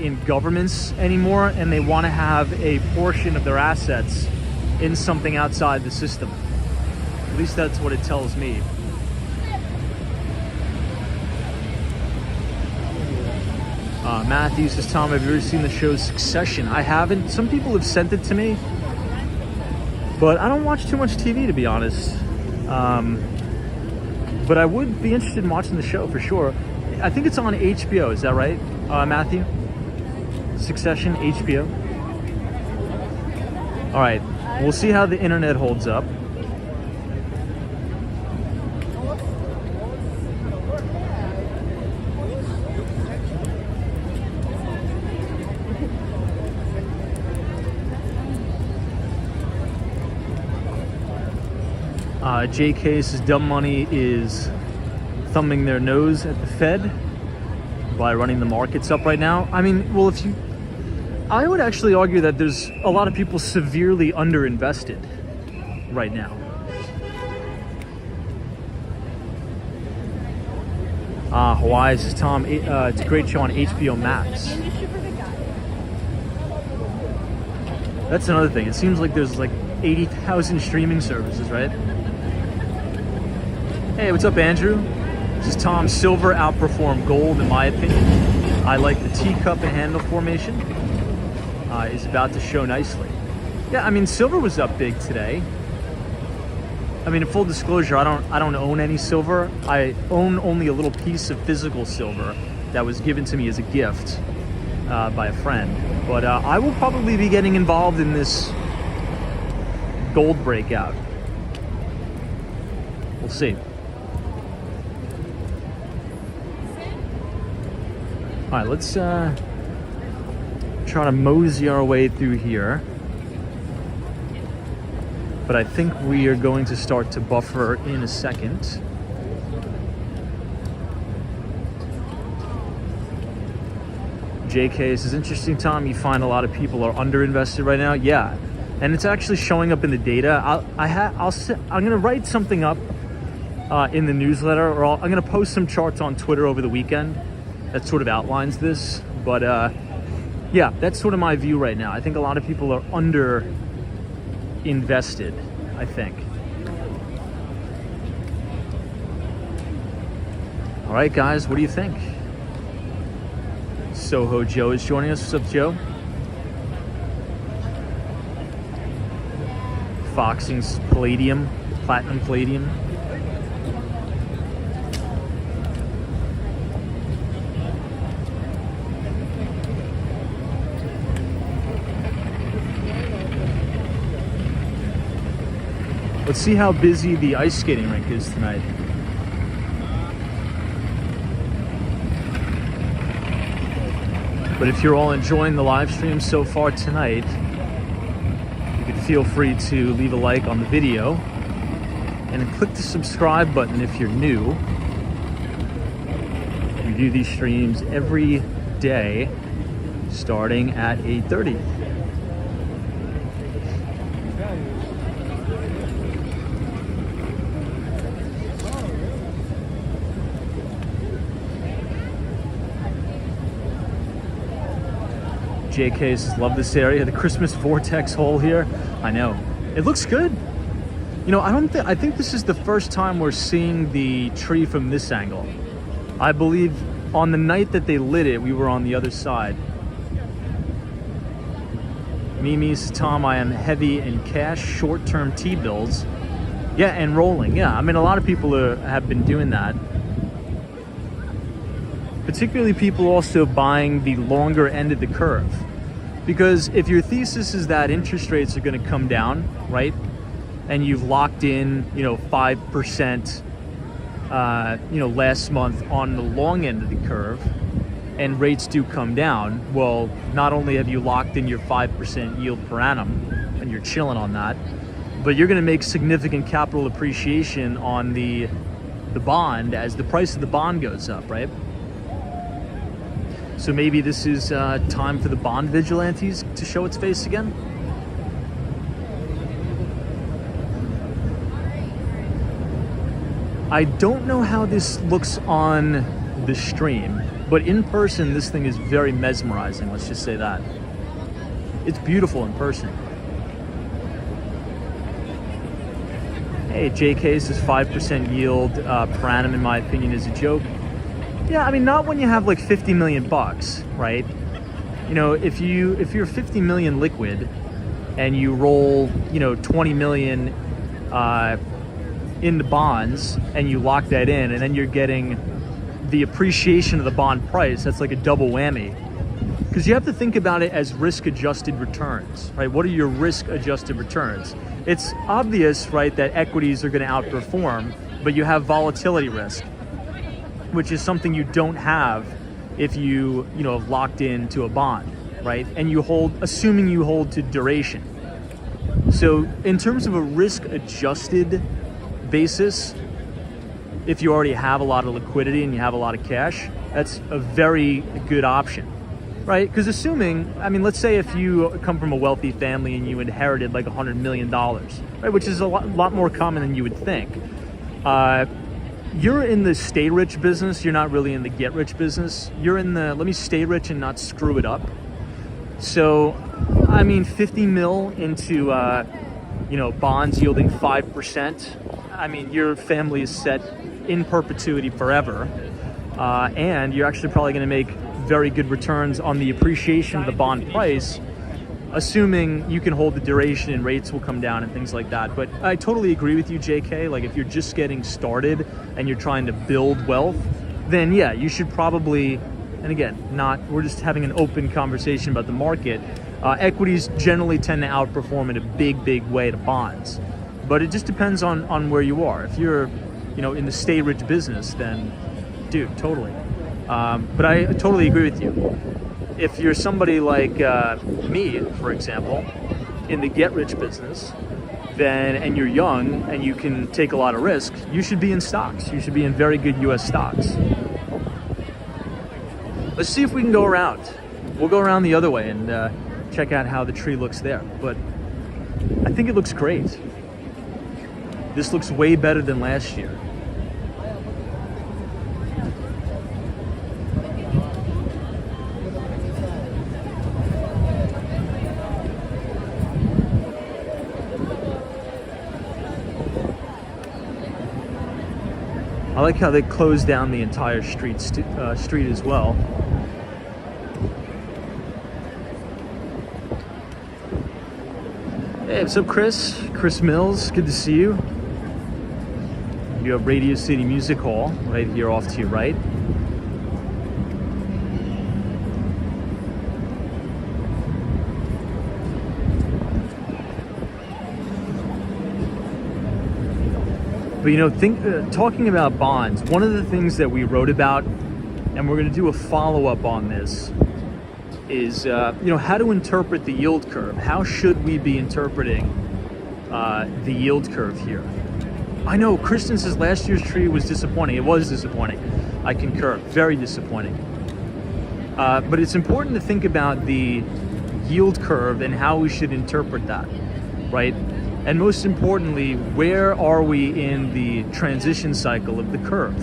in governments anymore, and they want to have a portion of their assets in something outside the system. At least that's what it tells me. Matthew says, Tom, have you ever seen the show Succession? I haven't. Some people have sent it to me, but I don't watch too much TV, to be honest. But I would be interested in watching the show for sure. I think it's on HBO, is that right, Matthew? Succession, HBO. All right, we'll see how the internet holds up. JK says dumb money is thumbing their nose at the Fed by running the markets up right now. I mean, well, I would actually argue that there's a lot of people severely underinvested right now. Hawaii says, Tom, it's a great show on HBO Max. That's another thing. It seems like there's like 80,000 streaming services, right? Hey, what's up, Andrew? This is Tom. Silver outperformed gold, in my opinion. I like the teacup and handle formation. Is about to show nicely. Yeah, I mean, silver was up big today. I mean, in full disclosure, I don't own any silver. I own only a little piece of physical silver that was given to me as a gift by a friend. But I will probably be getting involved in this gold breakout. We'll see. All right, let's try to mosey our way through here. But I think we are going to start to buffer in a second. JK says, interesting, Tom. You find a lot of people are underinvested right now. Yeah, and it's actually showing up in the data. I'm gonna write something up in the newsletter, or I'm gonna post some charts on Twitter over the weekend that sort of outlines this. But yeah, that's sort of my view right now. I think a lot of people are under invested, I think. All right, guys, what do you think? Soho Joe is joining us. What's up, Joe? Foxing's Palladium, Platinum Palladium. Let's see how busy the ice skating rink is tonight. But if you're all enjoying the live stream so far tonight, you can feel free to leave a like on the video and click the subscribe button if you're new. We do these streams every day starting at 8:30. JK says, love this area. The Christmas vortex hole here. I know. It looks good. You know, I think this is the first time we're seeing the tree from this angle. I believe on the night that they lit it, we were on the other side. Mimi says, Tom, I am heavy in cash, short-term T-bills. Yeah, and rolling. Yeah, I mean, a lot of people have been doing that. Particularly people also buying the longer end of the curve. Because if your thesis is that interest rates are going to come down, right? And you've locked in, 5%, last month on the long end of the curve, and rates do come down, well, not only have you locked in your 5% yield per annum, and you're chilling on that, but you're going to make significant capital appreciation on the bond as the price of the bond goes up, right? So maybe this is time for the bond vigilantes to show its face again. I don't know how this looks on the stream, but in person, this thing is very mesmerizing. Let's just say that. It's beautiful in person. Hey, JK says 5% yield per annum, in my opinion, is a joke. Yeah, I mean, not when you have like 50 million bucks, right? You know, if you're 50 million liquid and you roll, 20 million into bonds and you lock that in, and then you're getting the appreciation of the bond price, that's like a double whammy. Because you have to think about it as risk-adjusted returns, right? What are your risk-adjusted returns? It's obvious, right, that equities are going to outperform, but you have volatility risk, which is something you don't have if you have locked into a bond, right? And you hold, assuming you hold to duration. So in terms of a risk-adjusted basis, if you already have a lot of liquidity and you have a lot of cash, that's a very good option, right? Because let's say if you come from a wealthy family and you inherited like $100 million, right, which is a lot more common than you would think. You're in the stay rich business. You're not really in the get rich business. You're in the let me stay rich and not screw it up. So, 50 mil into, bonds yielding 5%. Your family is set in perpetuity forever. And you're actually probably going to make very good returns on the appreciation of the bond price, assuming you can hold the duration and rates will come down and things like that. But I totally agree with you, JK. Like, if you're just getting started and you're trying to build wealth, then yeah, you should probably, and again, we're just having an open conversation about the market. Equities generally tend to outperform in a big way to bonds. But it just depends on where you are. If you're, in the stay rich business, then dude, totally. But I totally agree with you. If you're somebody like me, for example, in the get-rich business, and you're young and you can take a lot of risk, you should be in stocks. You should be in very good U.S. stocks. Let's see if we can go around. we'll go around the other way and check out how the tree looks there. But I think it looks great. This looks way better than last year. I like how they closed down the entire street as well. Hey, what's up, Chris? Chris Mills, good to see you. You have Radio City Music Hall right here off to your right. But you know, talking about bonds, one of the things that we wrote about, and we're going to do a follow-up on this, is how to interpret the yield curve. How should we be interpreting the yield curve here? I know Kristen says last year's tree was disappointing. It was disappointing. I concur. Very disappointing. But it's important to think about the yield curve and how we should interpret that, right? And most importantly, where are we in the transition cycle of the curve?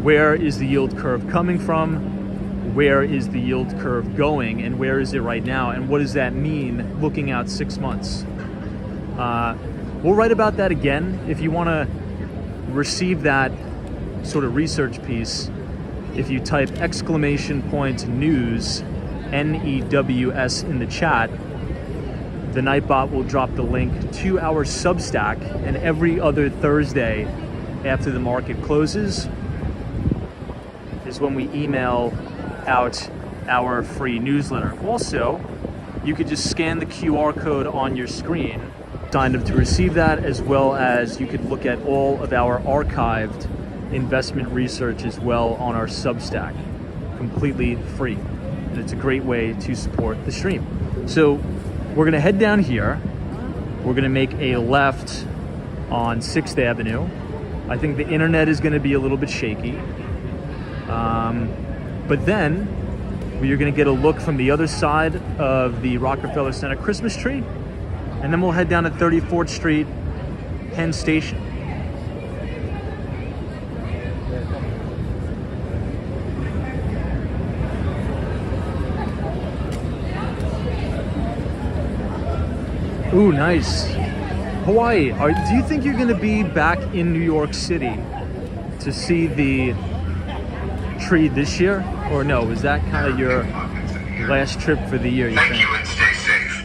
Where is the yield curve coming from? Where is the yield curve going? And where is it right now? And what does that mean looking out 6 months? We'll write about that again. If you want to receive that sort of research piece, if you type !news, NEWS in the chat, the Nightbot will drop the link to our Substack, and every other Thursday after the market closes is when we email out our free newsletter. Also, you could just scan the QR code on your screen, sign up to receive that, as well as you could look at all of our archived investment research as well on our Substack, completely free. And it's a great way to support the stream. So we're gonna head down here. We're gonna make a left on 6th Avenue. I think the internet is gonna be a little bit shaky. But then we're gonna get a look from the other side of the Rockefeller Center Christmas tree. And then we'll head down to 34th Street, Penn Station. Ooh, nice. Hawaii, do you think you're gonna be back in New York City to see the tree this year? Or no, is that kind of your last trip for the year, you think? Thank you and stay safe.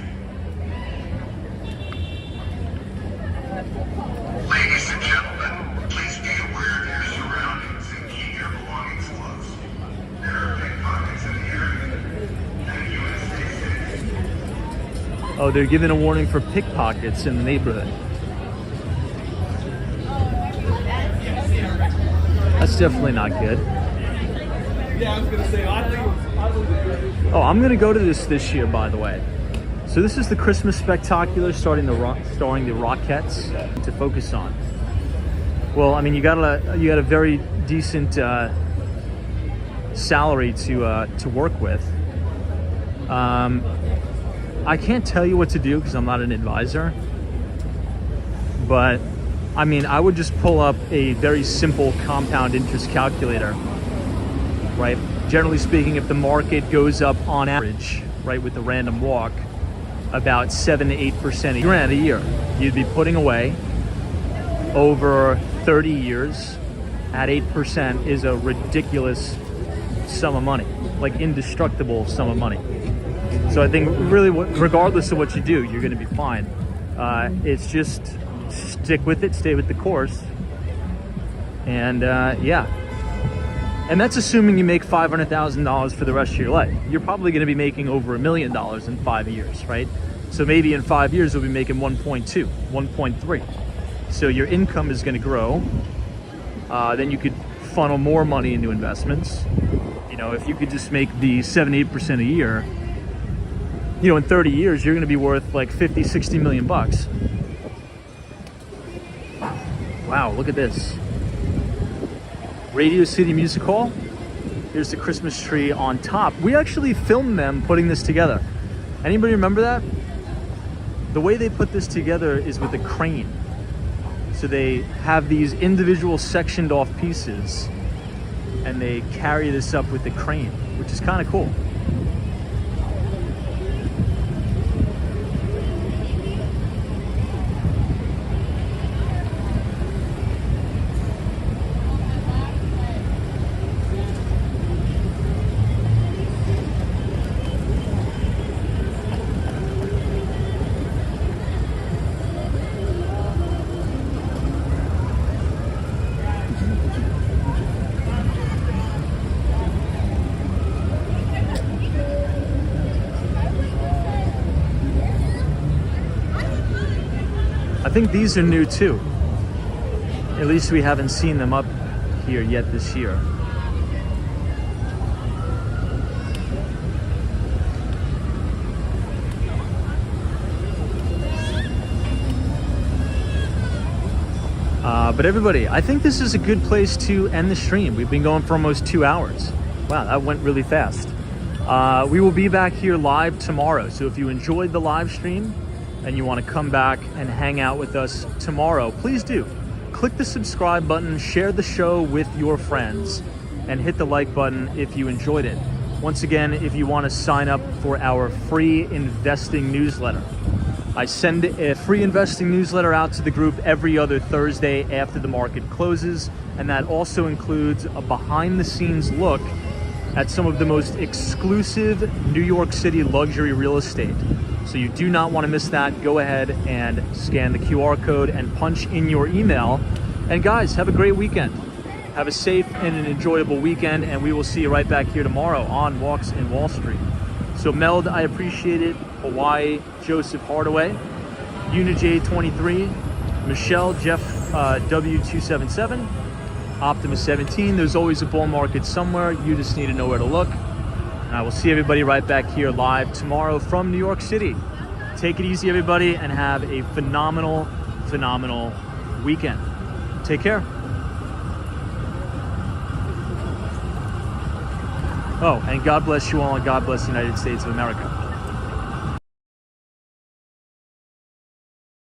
Ladies and gentlemen, please be aware of your surroundings and keep your belongings close. There are pickpockets in the area. Thank you and stay safe. Oh, they're giving a warning for pickpockets in the neighborhood. That's definitely not good. Yeah, I was gonna say, Oh, I'm gonna go to this year, by the way. So this is the Christmas Spectacular starring the Rockettes to focus on. Well, I mean, you got a very decent salary to work with. I can't tell you what to do because I'm not an advisor, but I mean, I would just pull up a very simple compound interest calculator, right? Generally speaking, if the market goes up on average, right, with the random walk, about 7 to 8% a year, you'd be putting away over 30 years at 8% is a ridiculous sum of money, like indestructible sum of money. So I think really, regardless of what you do, you're going to be fine. It's just stick with it, stay with the course, and yeah. And that's assuming you make $500,000 for the rest of your life. You're probably going to be making over $1 million in 5 years, right? So maybe in 5 years you'll be making 1.2, 1.3. So your income is going to grow. Then you could funnel more money into investments. You know, if you could just make the 7-8% a year, you know, in 30 years you're going to be worth like 50, 60 million bucks. Wow, look at this. Radio City Music Hall Here's the Christmas tree on top. We actually filmed them putting this together. Anybody remember that? The way they put this together is with a crane. So they have these individual sectioned off pieces and they carry this up with the crane, which is kind of cool. I think these are new too. At least we haven't seen them up here yet this year. But everybody, I think this is a good place to end the stream. We've been going for almost 2 hours. Wow, that went really fast. We will be back here live tomorrow. So if you enjoyed the live stream and you want to come back and hang out with us tomorrow, please do. Click the subscribe button, share the show with your friends, and hit the like button if you enjoyed it. Once again, if you want to sign up for our free investing newsletter, I send a free investing newsletter out to the group every other Thursday after the market closes, and that also includes a behind-the-scenes look at some of the most exclusive New York City luxury real estate. So you do not want to miss that. Go ahead and scan the QR code and punch in your email. And guys, have a great weekend. Have a safe and an enjoyable weekend, and we will see you right back here tomorrow on Walks in Wall Street. So Meld, I appreciate it. Hawaii, Joseph Hardaway, UniJ23, Michelle, Jeff W277, Optimus 17. There's always a bull market somewhere. You just need to know where to look. And I will see everybody right back here live tomorrow from New York City. Take it easy, everybody, and have a phenomenal, phenomenal weekend. Take care. Oh, and God bless you all, and God bless the United States of America.